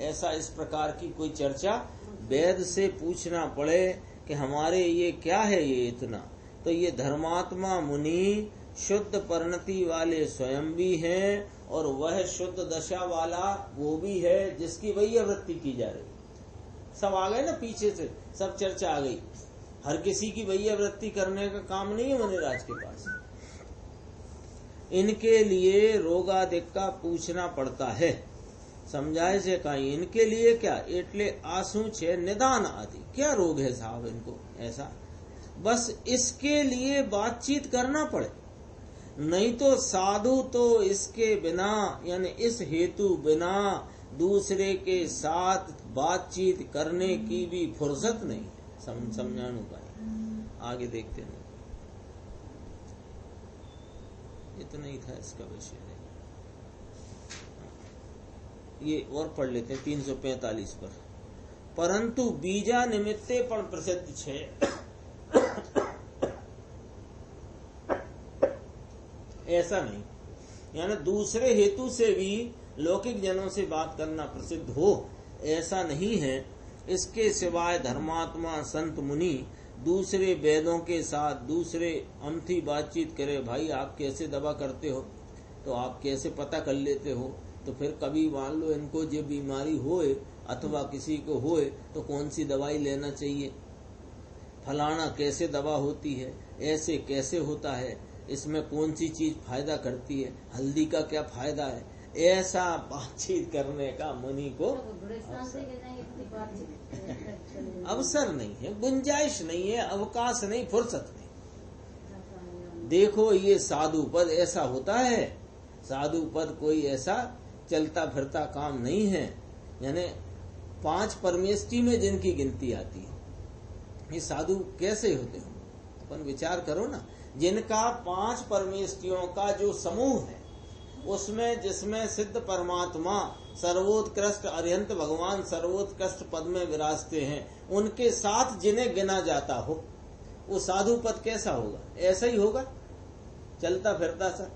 S1: ऐसा इस प्रकार की कोई चर्चा वैद्य से पूछना पड़े कि हमारे ये क्या है ये इतना, तो ये धर्मात्मा मुनि शुद्ध परिणति वाले स्वयं भी हैं और वह शुद्ध दशा वाला वो भी है जिसकी वही वृत्ति की जा रही। सब आ गए ना, पीछे से सब चर्चा आ गई। हर किसी की वही वृत्ति करने का काम नहीं है मुनिराज के पास। इनके लिए रोगादिक का पूछना पड़ता है। समझाए से कहीं इनके लिए क्या, एटले आंसू छे निदान आदि, क्या रोग है साहब इनको, ऐसा बस इसके लिए बातचीत करना पड़े। नहीं तो साधु तो इसके बिना यानी इस हेतु बिना दूसरे के साथ बातचीत करने की भी फुर्सत नहीं। समझाणु का आगे देखते हैं। इतना ही था इसका विषय। ये और पढ़ लेते हैं 345 पर। परंतु बीजा निमित्ते पण प्रसिद्ध छे। ऐसा नहीं, यानी दूसरे हेतु से भी लौकिक जनों से बात करना प्रसिद्ध हो, ऐसा नहीं है। इसके सिवाय धर्मात्मा संत मुनि दूसरे वेदों के साथ दूसरे अमथी बातचीत करे, भाई आप कैसे दवा करते हो, तो आप कैसे पता कर लेते हो, तो फिर कभी मान लो इनको जो बीमारी होए अथवा किसी को होए तो कौन सी दवाई लेना चाहिए, फलाना कैसे दवा होती है, ऐसे कैसे होता है, इसमें कौन सी चीज फायदा करती है, हल्दी का क्या फायदा है, ऐसा बातचीत करने का मुनि को अवसर नहीं है, गुंजाइश नहीं है, अवकाश नहीं, फुर्सत नहीं। देखो ये साधु पद ऐसा होता है, साधु पद कोई ऐसा चलता फिरता काम नहीं है। यानी 5 परमेष्टि में जिनकी गिनती आती है, ये साधु कैसे होते हो, अपन विचार करो ना। जिनका 5 परमेष्टियों का जो समूह है उसमें जिसमें सिद्ध परमात्मा सर्वोत्कृष्ट अरिहंत भगवान सर्वोत्कृष्ट पद में विराजते हैं, उनके साथ जिन्हें गिना जाता हो, वो साधु पद कैसा होगा, ऐसा ही होगा चलता फिरता सा।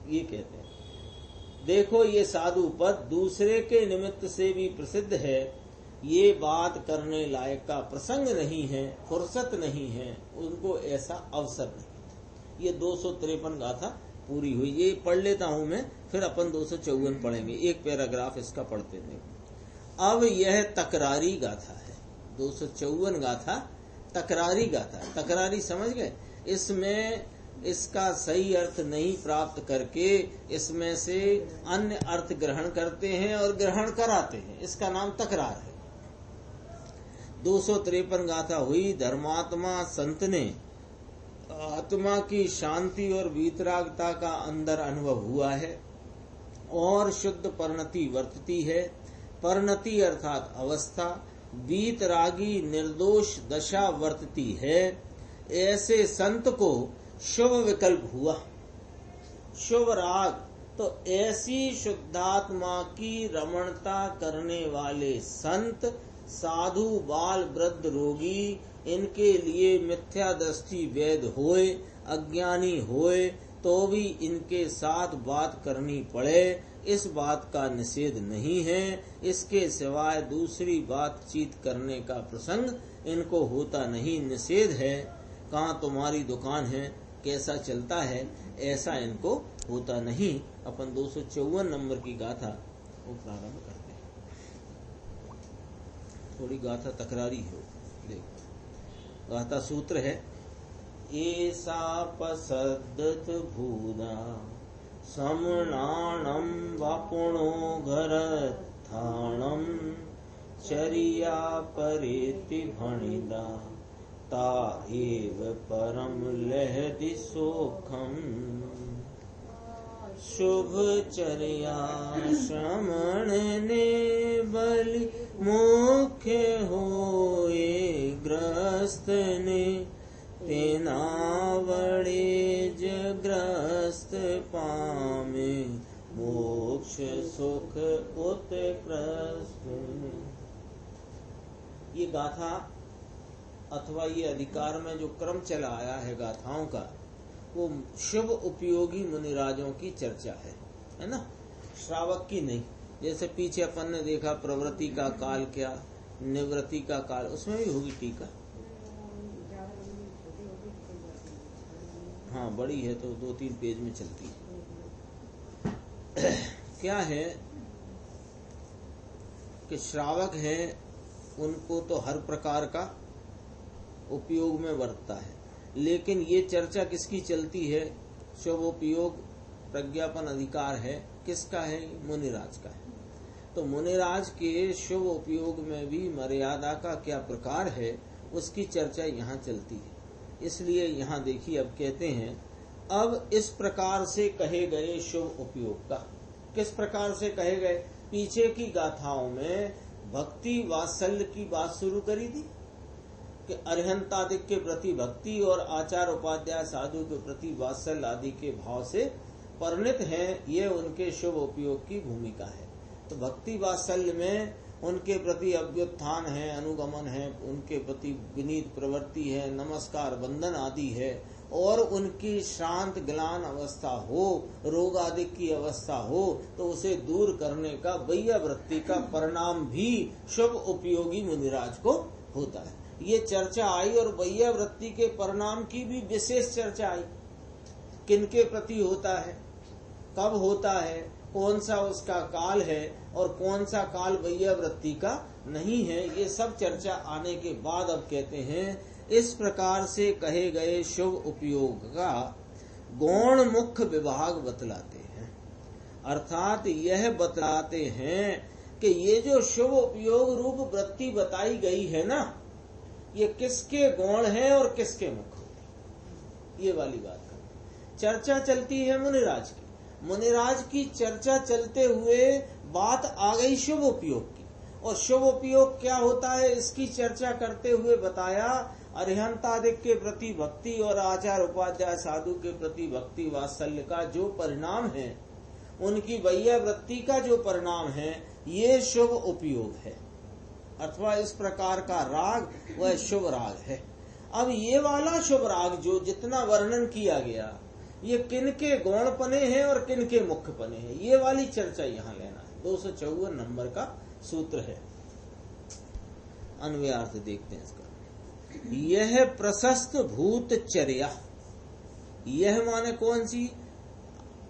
S1: ये कहते हैं देखो ये साधु पद दूसरे के निमित्त से भी प्रसिद्ध है, ये बात करने लायक का प्रसंग नहीं है, फुर्सत नहीं है, उनको ऐसा अवसर नहीं। ये 253 गाथा पूरी हुई। ये पढ़ लेता हूं मैं, फिर अपन 254 पढ़ेंगे। एक पैराग्राफ इसका पढ़ते थे। अब यह तकरारी गाथा है, 254 गाथा तकरारी गाथा है। तकरारी समझ गए, इसमें इसका सही अर्थ नहीं प्राप्त करके इसमें से अन्य अर्थ ग्रहण करते हैं और ग्रहण कराते हैं, इसका नाम तकरार है। 253 गाथा हुई। धर्मात्मा संत ने आत्मा की शांति और वीतरागता का अंदर अनुभव हुआ है और शुद्ध परिणति वर्तती है। परिणति अर्थात अवस्था, वीतरागी निर्दोष दशा वर्तती है। ऐसे संत को शुभ विकल्प हुआ। शुभ राग तो ऐसी शुद्धात्मा की रमणता करने वाले संत, साधु, बाल, वृद्ध, रोगी, इनके लिए मिथ्या दृष्टि वैध होए, अज्ञानी होए तो भी इनके साथ बात करनी पड़े, इस बात का निषेध नहीं है। इसके सिवाय दूसरी बातचीत करने का प्रसंग इनको होता नहीं, निषेध है। कहाँ तुम्हारी दुकान है, कैसा चलता है, ऐसा इनको होता नहीं। अपन 254 नंबर की गाथा वो प्रारंभ करते हैं। थोड़ी गाथा तकरारी है, देखो गाथा सूत्र है। ऐसा पसद्दत भूदा समनाणम वापुणो घर थाणम चरिया परेति भणिदा ता एव परम लहति सोखम शुभ चर्या श्रमण ने बलि मुख्य होए ग्रस्त ने तेना बड़े जग्रस्त पामे मोक्ष सुख उत्कृष्ट। ये गाथा अथवा ये अधिकार में जो क्रम चला आया है गाथाओं का, वो शुभ उपयोगी मुनिराजों की चर्चा है ना, श्रावक की नहीं। जैसे पीछे अपन ने देखा प्रवृत्ति का काल क्या, निवृत्ति का काल, उसमें भी होगी टीका। हाँ बड़ी है तो 2-3 पेज में चलती है। क्या है कि श्रावक है, उनको तो हर प्रकार का उपयोग में बरतता है, लेकिन ये चर्चा किसकी चलती है? शुभोपयोग प्रज्ञापन अधिकार है किसका है? मुनिराज का है। तो मुनिराज के शुभ उपयोग में भी मर्यादा का क्या प्रकार है, उसकी चर्चा यहाँ चलती है। इसलिए यहाँ देखिए, अब कहते हैं, अब इस प्रकार से कहे गए शुभ उपयोग का, किस प्रकार से कहे गए? पीछे की गाथाओं में भक्ति वात्सल्य की बात शुरू करी थी कि अरिहंतादिक के प्रति भक्ति और आचार उपाध्याय साधु के प्रति वात्सल्य आदि के भाव से परिणित हैं, ये उनके शुभ उपयोग की भूमिका है। तो भक्ति वात्सल्य में उनके प्रति अभ्युत्थान है, अनुगमन है, उनके प्रति विनीत प्रवृत्ति है, नमस्कार बंधन आदि है, और उनकी शांत ग्लान अवस्था हो, रोग आदि की अवस्था हो, तो उसे दूर करने का वैया वृत्ति का परिणाम भी शुभ उपयोगी मुनिराज को होता है। ये चर्चा आई, और वैया वृत्ति के परिणाम की भी विशेष चर्चा आई। किनके प्रति होता है, कब होता है, कौन सा उसका काल है, और कौन सा काल वैया वृत्ति का नहीं है, ये सब चर्चा आने के बाद अब कहते हैं, इस प्रकार से कहे गए शुभ उपयोग का गौण मुख्य विभाग बतलाते हैं। अर्थात यह बतलाते हैं कि ये जो शुभ उपयोग रूप वृत्ति बताई गई है ना, ये किसके गौण है और किसके मुख्य, ये वाली बात करते। चर्चा चलती है मुनिराज की, मुनिराज की चर्चा चलते हुए बात आ गई शुभ उपयोग की, और शुभ उपयोग क्या होता है इसकी चर्चा करते हुए बताया, अरिहंतादिक के प्रति भक्ति और आचार उपाध्याय साधु के प्रति भक्ति वात्सल्य का जो परिणाम है, उनकी वैया वृत्ति का जो परिणाम है, ये शुभ उपयोग है, अथवा इस प्रकार का राग वह शुभ राग है। अब ये वाला शुभ राग जो जितना वर्णन किया गया, ये किन के गौण पने हैं और किन के मुख्य पने हैं, ये वाली चर्चा यहाँ लेना है। 254 नंबर का सूत्र है। अन्वयार्थ देखते हैं इसका। यह प्रशस्त भूत चर्या, यह माने कौन सी?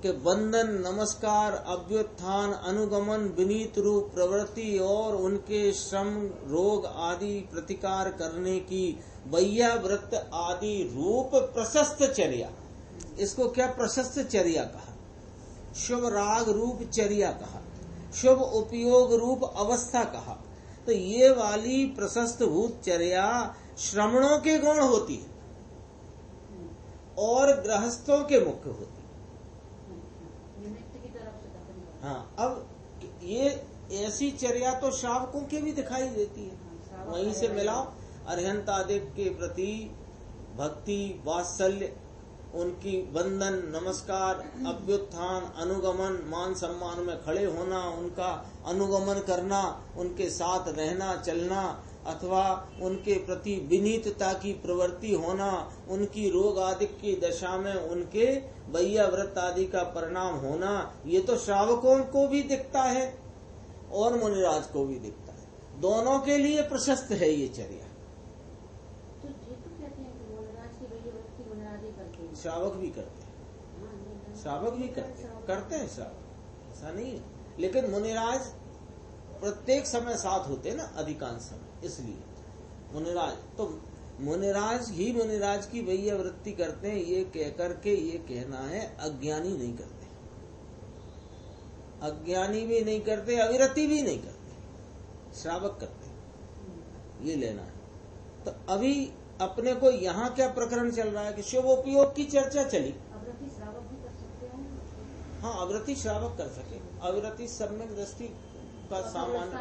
S1: कि बंधन, नमस्कार, अभ्युत्थान, अनुगमन, विनीत रूप प्रवृत्ति और उनके श्रम, रोग आदि प्रतिकार करने की वैया वृत्त आदि रूप प्रशस्त चर्या, इसको क्या प्रशस्त चर्या कहा? शुभ राग रूप चर्या कहा, शुभ उपयोग रूप अवस्था कहा। तो ये वाली प्रशस्त भूत चर्या श्रमणों के गुण होती है और गृहस्थों के मुख्य होती है। हाँ, अब ये ऐसी चर्या तो श्रावकों के भी दिखाई देती है। वहीं से मिलाओ, अरिहंतादिक के प्रति भक्ति, वात्सल्य, उनकी बंधन, नमस्कार, अभ्युत्थान, अनुगमन, मान सम्मान में खड़े होना, उनका अनुगमन करना, उनके साथ रहना चलना, अथवा उनके प्रति विनीतता की प्रवृत्ति होना, उनकी रोग आदि की दशा में उनके वैया व्रत आदि का परिणाम होना, ये तो श्रावकों को भी दिखता है और मुनिराज को भी दिखता है। दोनों के लिए प्रशस्त है ये चर्या। श्रावक भी करते हैं, श्रावक भी करते हैं श्रावक, ऐसा नहीं है। लेकिन मुनिराज प्रत्येक समय साथ होते हैं ना, अधिकांश समय, इसलिए मुनिराज तो मुनिराज ही मुनिराज की वैया वृत्ति करते हैं। ये कह करके ये कहना है अज्ञानी नहीं करते, अज्ञानी भी नहीं करते, अविरति भी नहीं करते, श्रावक करते, ये लेना है। तो अभी अपने को यहाँ क्या प्रकरण चल रहा है कि शुभ उपयोग की चर्चा चली।
S2: अव्रती श्रावक भी कर सकते हैं।
S1: हाँ, अव्रती श्रावक कर सके, अव्रती सम्यक दृष्टि का सामान्य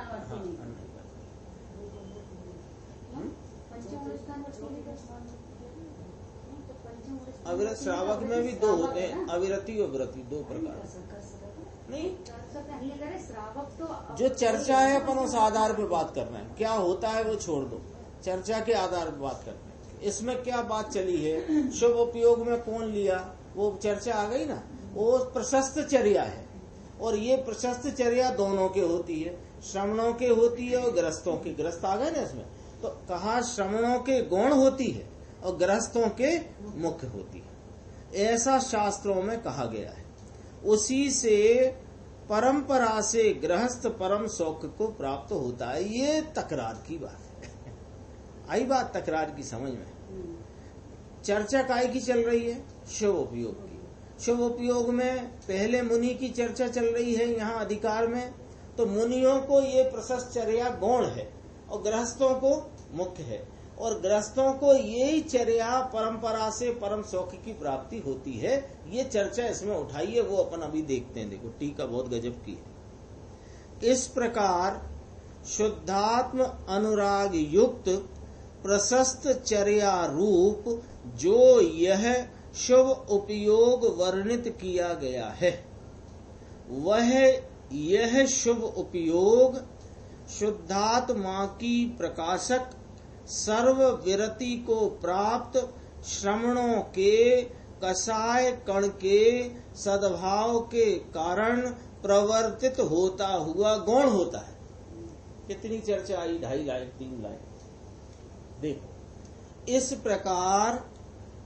S1: अविरत श्रावक में भी दो होते हैं, अविरति और व्रति, दो प्रकार। नहीं,
S2: श्रावक तो
S1: जो चर्चा है अपन उस आधार पर बात कर रहे हैं, क्या होता है वो छोड़ दो, चर्चा के आधार पर बात करते हैं। इसमें क्या बात चली है, शुभ उपयोग में कौन लिया, वो चर्चा आ गई ना। वो प्रशस्त चर्या है, और ये प्रशस्त चर्या दोनों के होती है, श्रमणों के होती है और गृहस्थों के। गृहस्थ आ गए ना इसमें, तो कहा श्रमणों के गौण होती है और गृहस्थों के मुख्य होती है, ऐसा शास्त्रों में कहा गया है। उसी से परंपरा से गृहस्थ परम सौख्य को प्राप्त होता है। ये तकरार की बात है। आई बात तकरार की समझ में। चर्चा काय की चल रही है, शुभ उपयोग की। शुभ उपयोग में पहले मुनि की चर्चा चल रही है यहाँ अधिकार में, तो मुनियों को ये प्रशस्त चर्या गौण है और गृहस्थों को मुख्य है, और गृहस्थों को यही चर्या परंपरा से परम सौख्य की प्राप्ति होती है। ये चर्चा इसमें उठाई है, वो अपन अभी देखते हैं। देखो टीका बहुत गजब की है। इस प्रकार शुद्धात्म अनुराग युक्त प्रशस्त चर्या रूप जो यह शुभ उपयोग वर्णित किया गया है, वह यह शुभ उपयोग शुद्धात्मा की प्रकाशक सर्व विरति को प्राप्त श्रमणों के कषाय कण के सद्भाव के कारण प्रवर्तित होता हुआ गौण होता है। कितनी चर्चा आई, 2.5 लाइन 3 लाइन। देखो, इस प्रकार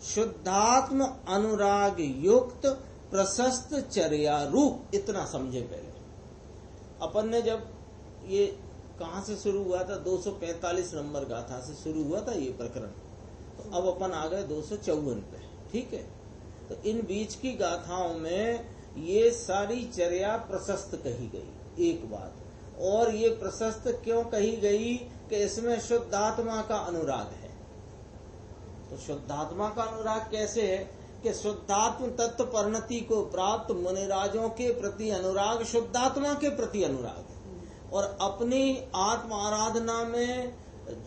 S1: शुद्धात्म अनुराग युक्त प्रशस्त चर्या रूप, इतना समझे पहले। अपन ने जब ये कहाँ से शुरू हुआ था, 245 नंबर गाथा से शुरू हुआ था ये प्रकरण, तो अब अपन आ गए 254 पे। ठीक है, तो इन बीच की गाथाओं में ये सारी चर्या प्रशस्त कही गई। एक बात और, ये प्रशस्त क्यों कही गई कि इसमें शुद्धात्मा का अनुराग है। तो शुद्धात्मा का अनुराग कैसे है कि शुद्धात्म तत्व परिणति को प्राप्त मुनिराजों के प्रति अनुराग शुद्धात्मा के प्रति अनुराग है, और अपनी आत्म आराधना में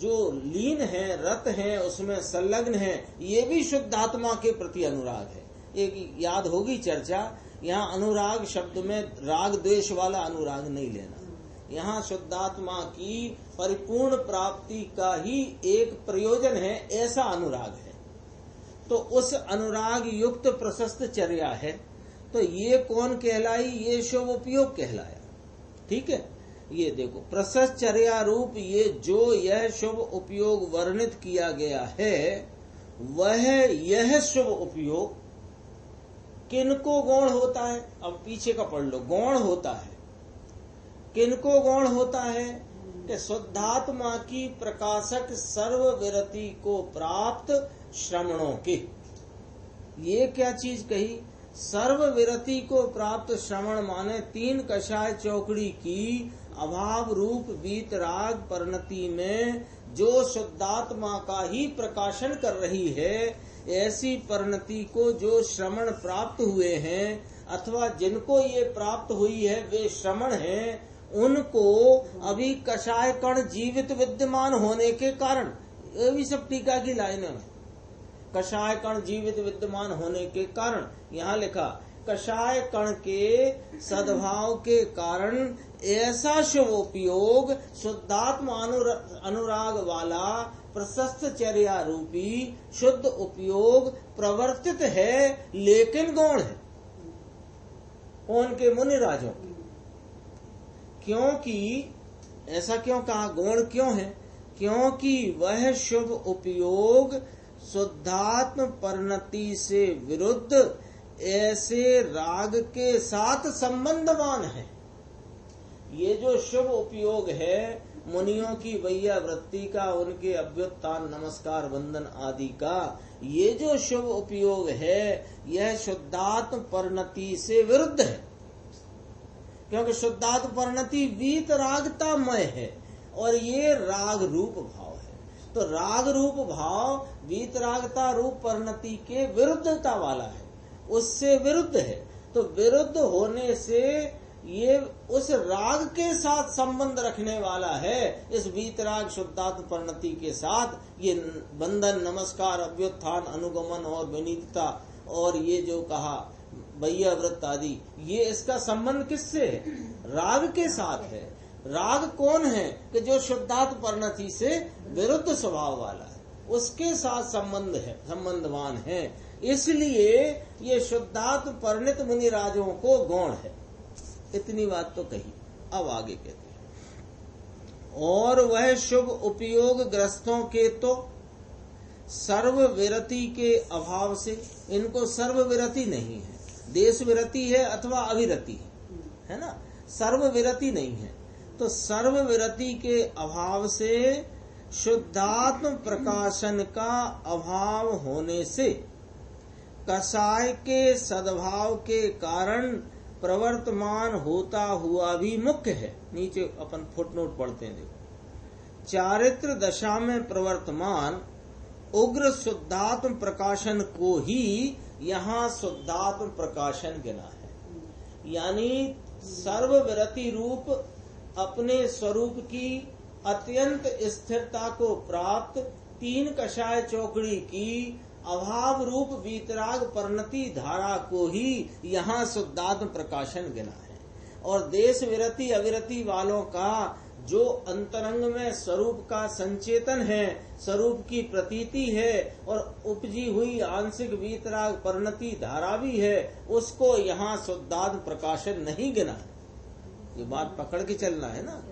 S1: जो लीन है, रत है, उसमें संलग्न है, ये भी शुद्धात्मा के प्रति अनुराग है। एक याद होगी चर्चा, यहाँ अनुराग शब्द में राग द्वेष वाला अनुराग नहीं लेना। यहाँ शुद्धात्मा की परिपूर्ण प्राप्ति का ही एक प्रयोजन है, ऐसा अनुराग है। तो उस अनुराग युक्त प्रशस्त चर्या है, तो ये कौन कहलाई, ये शुभ उपयोग कहलाया। ठीक है, ये देखो प्रशस्त चर्या रूप ये जो यह शुभ उपयोग वर्णित किया गया है, वह यह शुभ उपयोग किनको गौण होता है। अब पीछे का पढ़ लो, गौण होता है। किनको गौण होता है कि शुद्धात्मा की प्रकाशक सर्व विरति को प्राप्त श्रमणों के। ये क्या चीज कही, सर्व विरति को प्राप्त श्रवण माने 3 कषाय चौकड़ी की अभाव रूप वीतराग परिणति में जो शुद्धात्मा का ही प्रकाशन कर रही है, ऐसी परिणति को जो श्रवण प्राप्त हुए हैं अथवा जिनको ये प्राप्त हुई है वे श्रवण हैं, उनको अभी कषाय कण जीवित विद्यमान होने के कारण, ये भी सब टीका की लाइन में, कषाय कण जीवित विद्यमान होने के कारण, यहाँ लिखा कषाय कण के सद्भाव के कारण ऐसा शुभ उपयोग शुद्धात्म अनुराग वाला प्रशस्त चर्या रूपी शुद्ध उपयोग प्रवर्तित है, लेकिन गौण है। कौन के, मुनिराजों के। क्योंकि ऐसा क्यों कहा, गौण क्यों है, क्योंकि वह शुभ उपयोग शुद्धात्म परिणति से विरुद्ध ऐसे राग के साथ संबंधवान है। ये जो शुभ उपयोग है मुनियों की वैया वृत्ति का, उनके अभ्युत्थान नमस्कार वंदन आदि का, ये जो शुभ उपयोग है यह शुद्धात्म परिणति से विरुद्ध है। क्योंकि शुद्धात्म परिणति वीत रागतामय है और ये राग रूप भाव है। तो राग रूप भाव वीतरागता रूप परिणति के विरुद्धता वाला है, उससे विरुद्ध है। तो विरुद्ध होने से ये उस राग के साथ संबंध रखने वाला है, इस वीतराग शुद्धात्म परिणति के साथ। ये बंधन, नमस्कार, अभ्युत्थान, अनुगमन और विनीतता और ये जो कहा वैयावृत्त आदि, ये इसका संबंध किससे है? राग के साथ है। राग कौन है? कि जो शुद्धात्म परिणति से विरुद्ध स्वभाव वाला है, उसके साथ संबंधवान है। इसलिए ये शुद्धात्म परिणित मुनिराजों को गौण है। इतनी बात तो कही। अब आगे कहते हैं, और वह शुभ उपयोग ग्रस्तों के तो सर्व विरति के अभाव से, इनको सर्व विरति नहीं है, देश विरति है अथवा अविरति है ना, सर्व विरति नहीं है। तो सर्व विरति के अभाव से शुद्धात्म प्रकाशन का अभाव होने से कषाय के सद्भाव के कारण प्रवर्तमान होता हुआ भी मुख्य है। नीचे अपन फुटनोट पढ़ते हैं, देखो। चारित्र दशा में प्रवर्तमान उग्र शुद्धात्म प्रकाशन को ही यहाँ शुद्धात्म प्रकाशन गिना है। यानी सर्वविरति रूप अपने स्वरूप की अत्यंत स्थिरता को प्राप्त तीन कषाय चौकड़ी की अभाव रूप वीतराग परिणति धारा को ही यहाँ शुद्धात्म प्रकाशन गिना है। और देश विरति अविरति वालों का जो अंतरंग में स्वरूप का संचेतन है, स्वरूप की प्रतीति है और उपजी हुई आंशिक वीतराग परिणति धारा भी है, उसको यहाँ शुद्धात्म प्रकाशन नहीं गिना है। ये बात पकड़ के चलना है ना,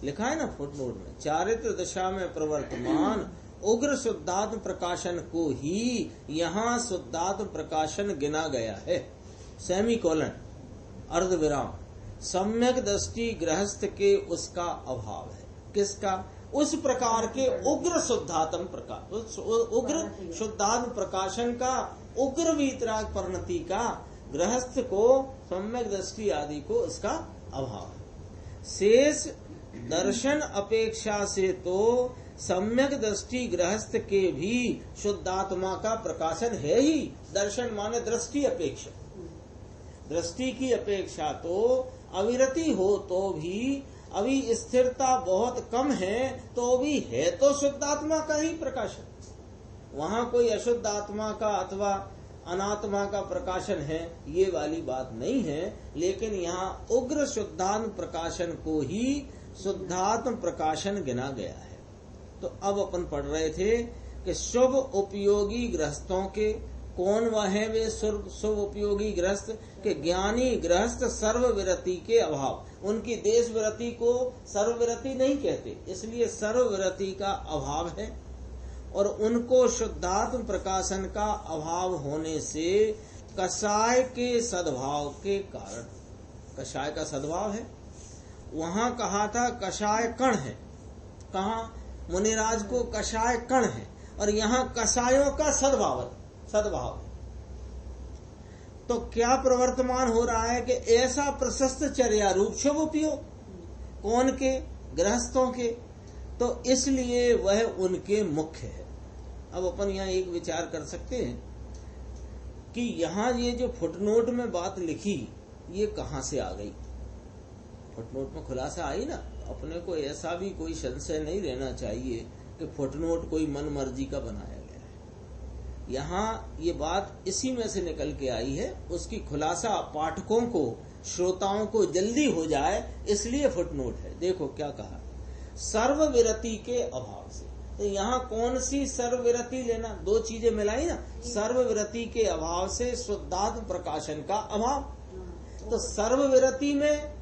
S1: लिखा है ना फुटनोट में, चारित्र दशा में प्रवर्तमान उग्र शुद्धात्म प्रकाशन को ही यहाँ शुद्धात्म प्रकाशन गिना गया है। सेमीकोलन, अर्धविराम, सम्यक दृष्टि गृहस्थ के उसका अभाव है। किसका? उस प्रकार के उग्र शुद्धात्म प्रकाश, उग्र शुद्धात्म प्रकाशन का, उग्र वीतराग परिणति का गृहस्थ को, सम्यक दृष्टि आदि को इसका अभाव है। शेष दर्शन अपेक्षा से तो सम्यक दृष्टि गृहस्थ के भी शुद्धात्मा का प्रकाशन है ही। दर्शन माने दृष्टि अपेक्षा, दृष्टि की अपेक्षा तो अविरति हो तो भी, अभी स्थिरता बहुत कम है तो भी है तो शुद्धात्मा का ही प्रकाशन। वहां कोई अशुद्ध आत्मा का अथवा अनात्मा का प्रकाशन है, ये वाली बात नहीं है। लेकिन यहाँ उग्र शुद्धात्म प्रकाशन को ही शुद्धात्म प्रकाशन गिना गया है। तो अब अपन पढ़ रहे थे कि शुभ उपयोगी गृहस्थों के, कौन वह है वे शुभ उपयोगी गृहस्थ? के ज्ञानी गृहस्थ सर्वविरति के अभाव, उनकी देश विरति को सर्वविरति नहीं कहते, इसलिए सर्वविरति का अभाव है। और उनको शुद्धात्म प्रकाशन का अभाव होने से कषाय के सद्भाव के कारण, कषाय का सद्भाव है, वहां कहा था कषाय कण है, कहा मुनिराज को कषाय कण है, और यहाँ कषायों का सद्भाव है। तो क्या प्रवर्तमान हो रहा है कि ऐसा प्रशस्त चर्या रूप शुभ उपयोग, कौन के? गृहस्थों के। तो इसलिए वह उनके मुख्य है। अब अपन यहाँ एक विचार कर सकते हैं कि यहाँ ये जो फुटनोट में बात लिखी, ये कहाँ से आ गई? फुटनोट में खुलासा आई ना। अपने को ऐसा भी कोई संशय नहीं रहना चाहिए कि फुटनोट कोई मन मर्जी का बनाया गया है। यहाँ ये बात इसी में से निकल के आई है, उसकी खुलासा पाठकों को, श्रोताओं को जल्दी हो जाए, इसलिए फुटनोट है। देखो क्या कहा, सर्वविरति के अभाव से। तो यहाँ कौन सी सर्वविरति लेना? दो चीजें मिलाई ना, सर्वविरति के अभाव से शुद्धात्म प्रकाशन का अभाव। तो सर्वविरति में,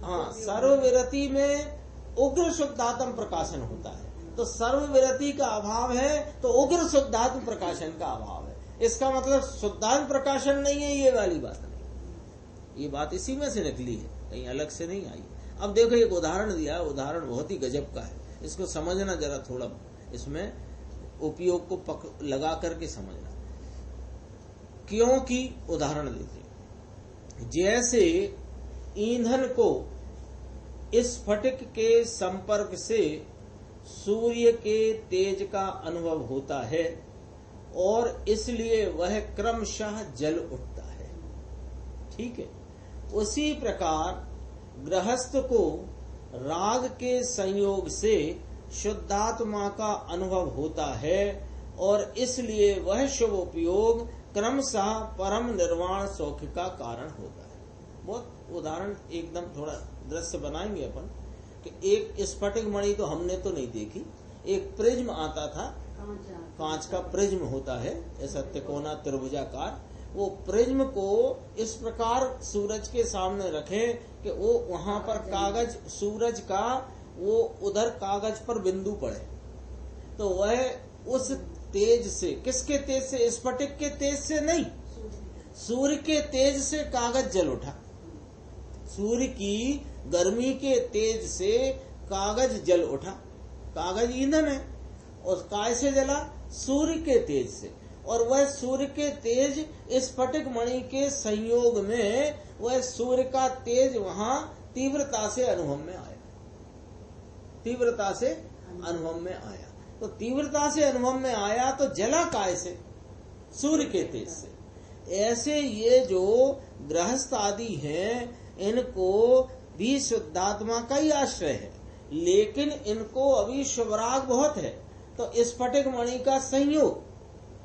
S1: हाँ, सर्वविरति में उग्र शुद्धात्म प्रकाशन होता है। तो सर्वविरति का अभाव है तो उग्र शुद्धात्म प्रकाशन का अभाव है। इसका मतलब शुद्धात्म प्रकाशन नहीं है, ये वाली बात नहीं। ये बात इसी में से निकली है, कहीं अलग से नहीं आई। अब देखो एक उदाहरण दिया, उदाहरण बहुत ही गजब का है, इसको समझना जरा, थोड़ा इसमें उपयोग को लगा करके समझना। क्योंकि उदाहरण देते, जैसे ईंधन को स्फटिक के संपर्क से सूर्य के तेज का अनुभव होता है और इसलिए वह क्रमशः जल उठता है। ठीक है। उसी प्रकार गृहस्थ को राग के संयोग से शुद्धात्मा का अनुभव होता है और इसलिए वह शुभ उपयोग क्रमशः परम निर्वाण सौख्य का कारण होता है। बहुत उदाहरण एकदम थोड़ा दृश्य बनाएंगे अपन कि एक स्फटिक मणि तो हमने तो नहीं देखी, एक प्रिज्म आता था, कांच का प्रिज्म होता है ऐसा त्रिकोणा त्रिभुजाकार। वो प्रिज्म को इस प्रकार सूरज के सामने रखें कि वो वहां पर कागज सूरज का वो उधर कागज पर बिंदु पड़े तो वह उस तेज से, किसके तेज से? स्फटिक के तेज से नहीं, सूर्य के तेज से कागज जल उठा। सूर्य की गर्मी के तेज से कागज जल उठा। कागज ईंधन है और काय से जला? सूर्य के तेज से। और वह सूर्य के तेज स्फटिक मणि के संयोग में वह सूर्य का तेज वहां तीव्रता से अनुभव में आया, तीव्रता से अनुभव में आया। तो तीव्रता से अनुभव में आया तो जला काय से? सूर्य के तेज से। ऐसे ये जो गृहस्थ आदि हैं इनको भी शुद्धात्मा का ही आश्रय है, लेकिन इनको अभी शुभराग बहुत है। तो स्फटिक मणि का संयोग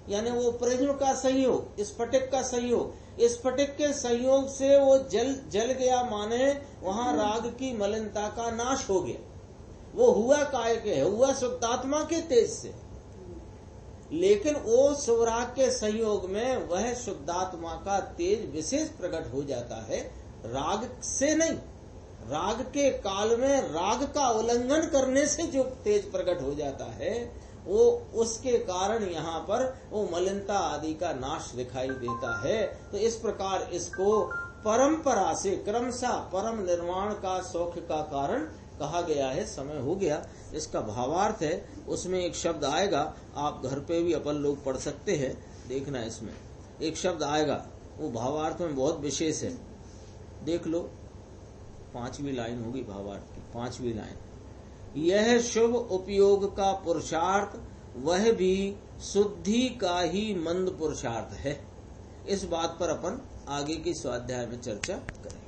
S1: यानी वो प्रिज्म का संयोग, स्फटिक का संयोग, स्फटिक के संयोग से वो जल गया, माने वहां राग की मलिनता का नाश हो गया। वो हुआ काय के है? हुआ शुद्धात्मा के तेज से। लेकिन वो शुभराग के संयोग में वह शुद्धात्मा का तेज विशेष प्रकट हो जाता है, राग से नहीं। राग के काल में राग का उल्लंघन करने से जो तेज प्रकट हो जाता है वो उसके कारण यहाँ पर वो मलिनता आदि का नाश दिखाई देता है। तो इस प्रकार इसको परंपरा से क्रमशः परम निर्वाण का सौख्य का कारण कहा गया है। समय हो गया, इसका भावार्थ है उसमें एक शब्द आएगा, आप घर पे भी अपन लोग पढ़ सकते हैं, देखना इसमें एक शब्द आएगा, वो भावार्थ में बहुत विशेष है, देख लो। 5वीं लाइन होगी भावार्थ की, 5वीं लाइन। यह शुभ उपयोग का पुरुषार्थ वह भी शुद्धि का ही मंद पुरुषार्थ है। इस बात पर अपन आगे की स्वाध्याय में चर्चा करें।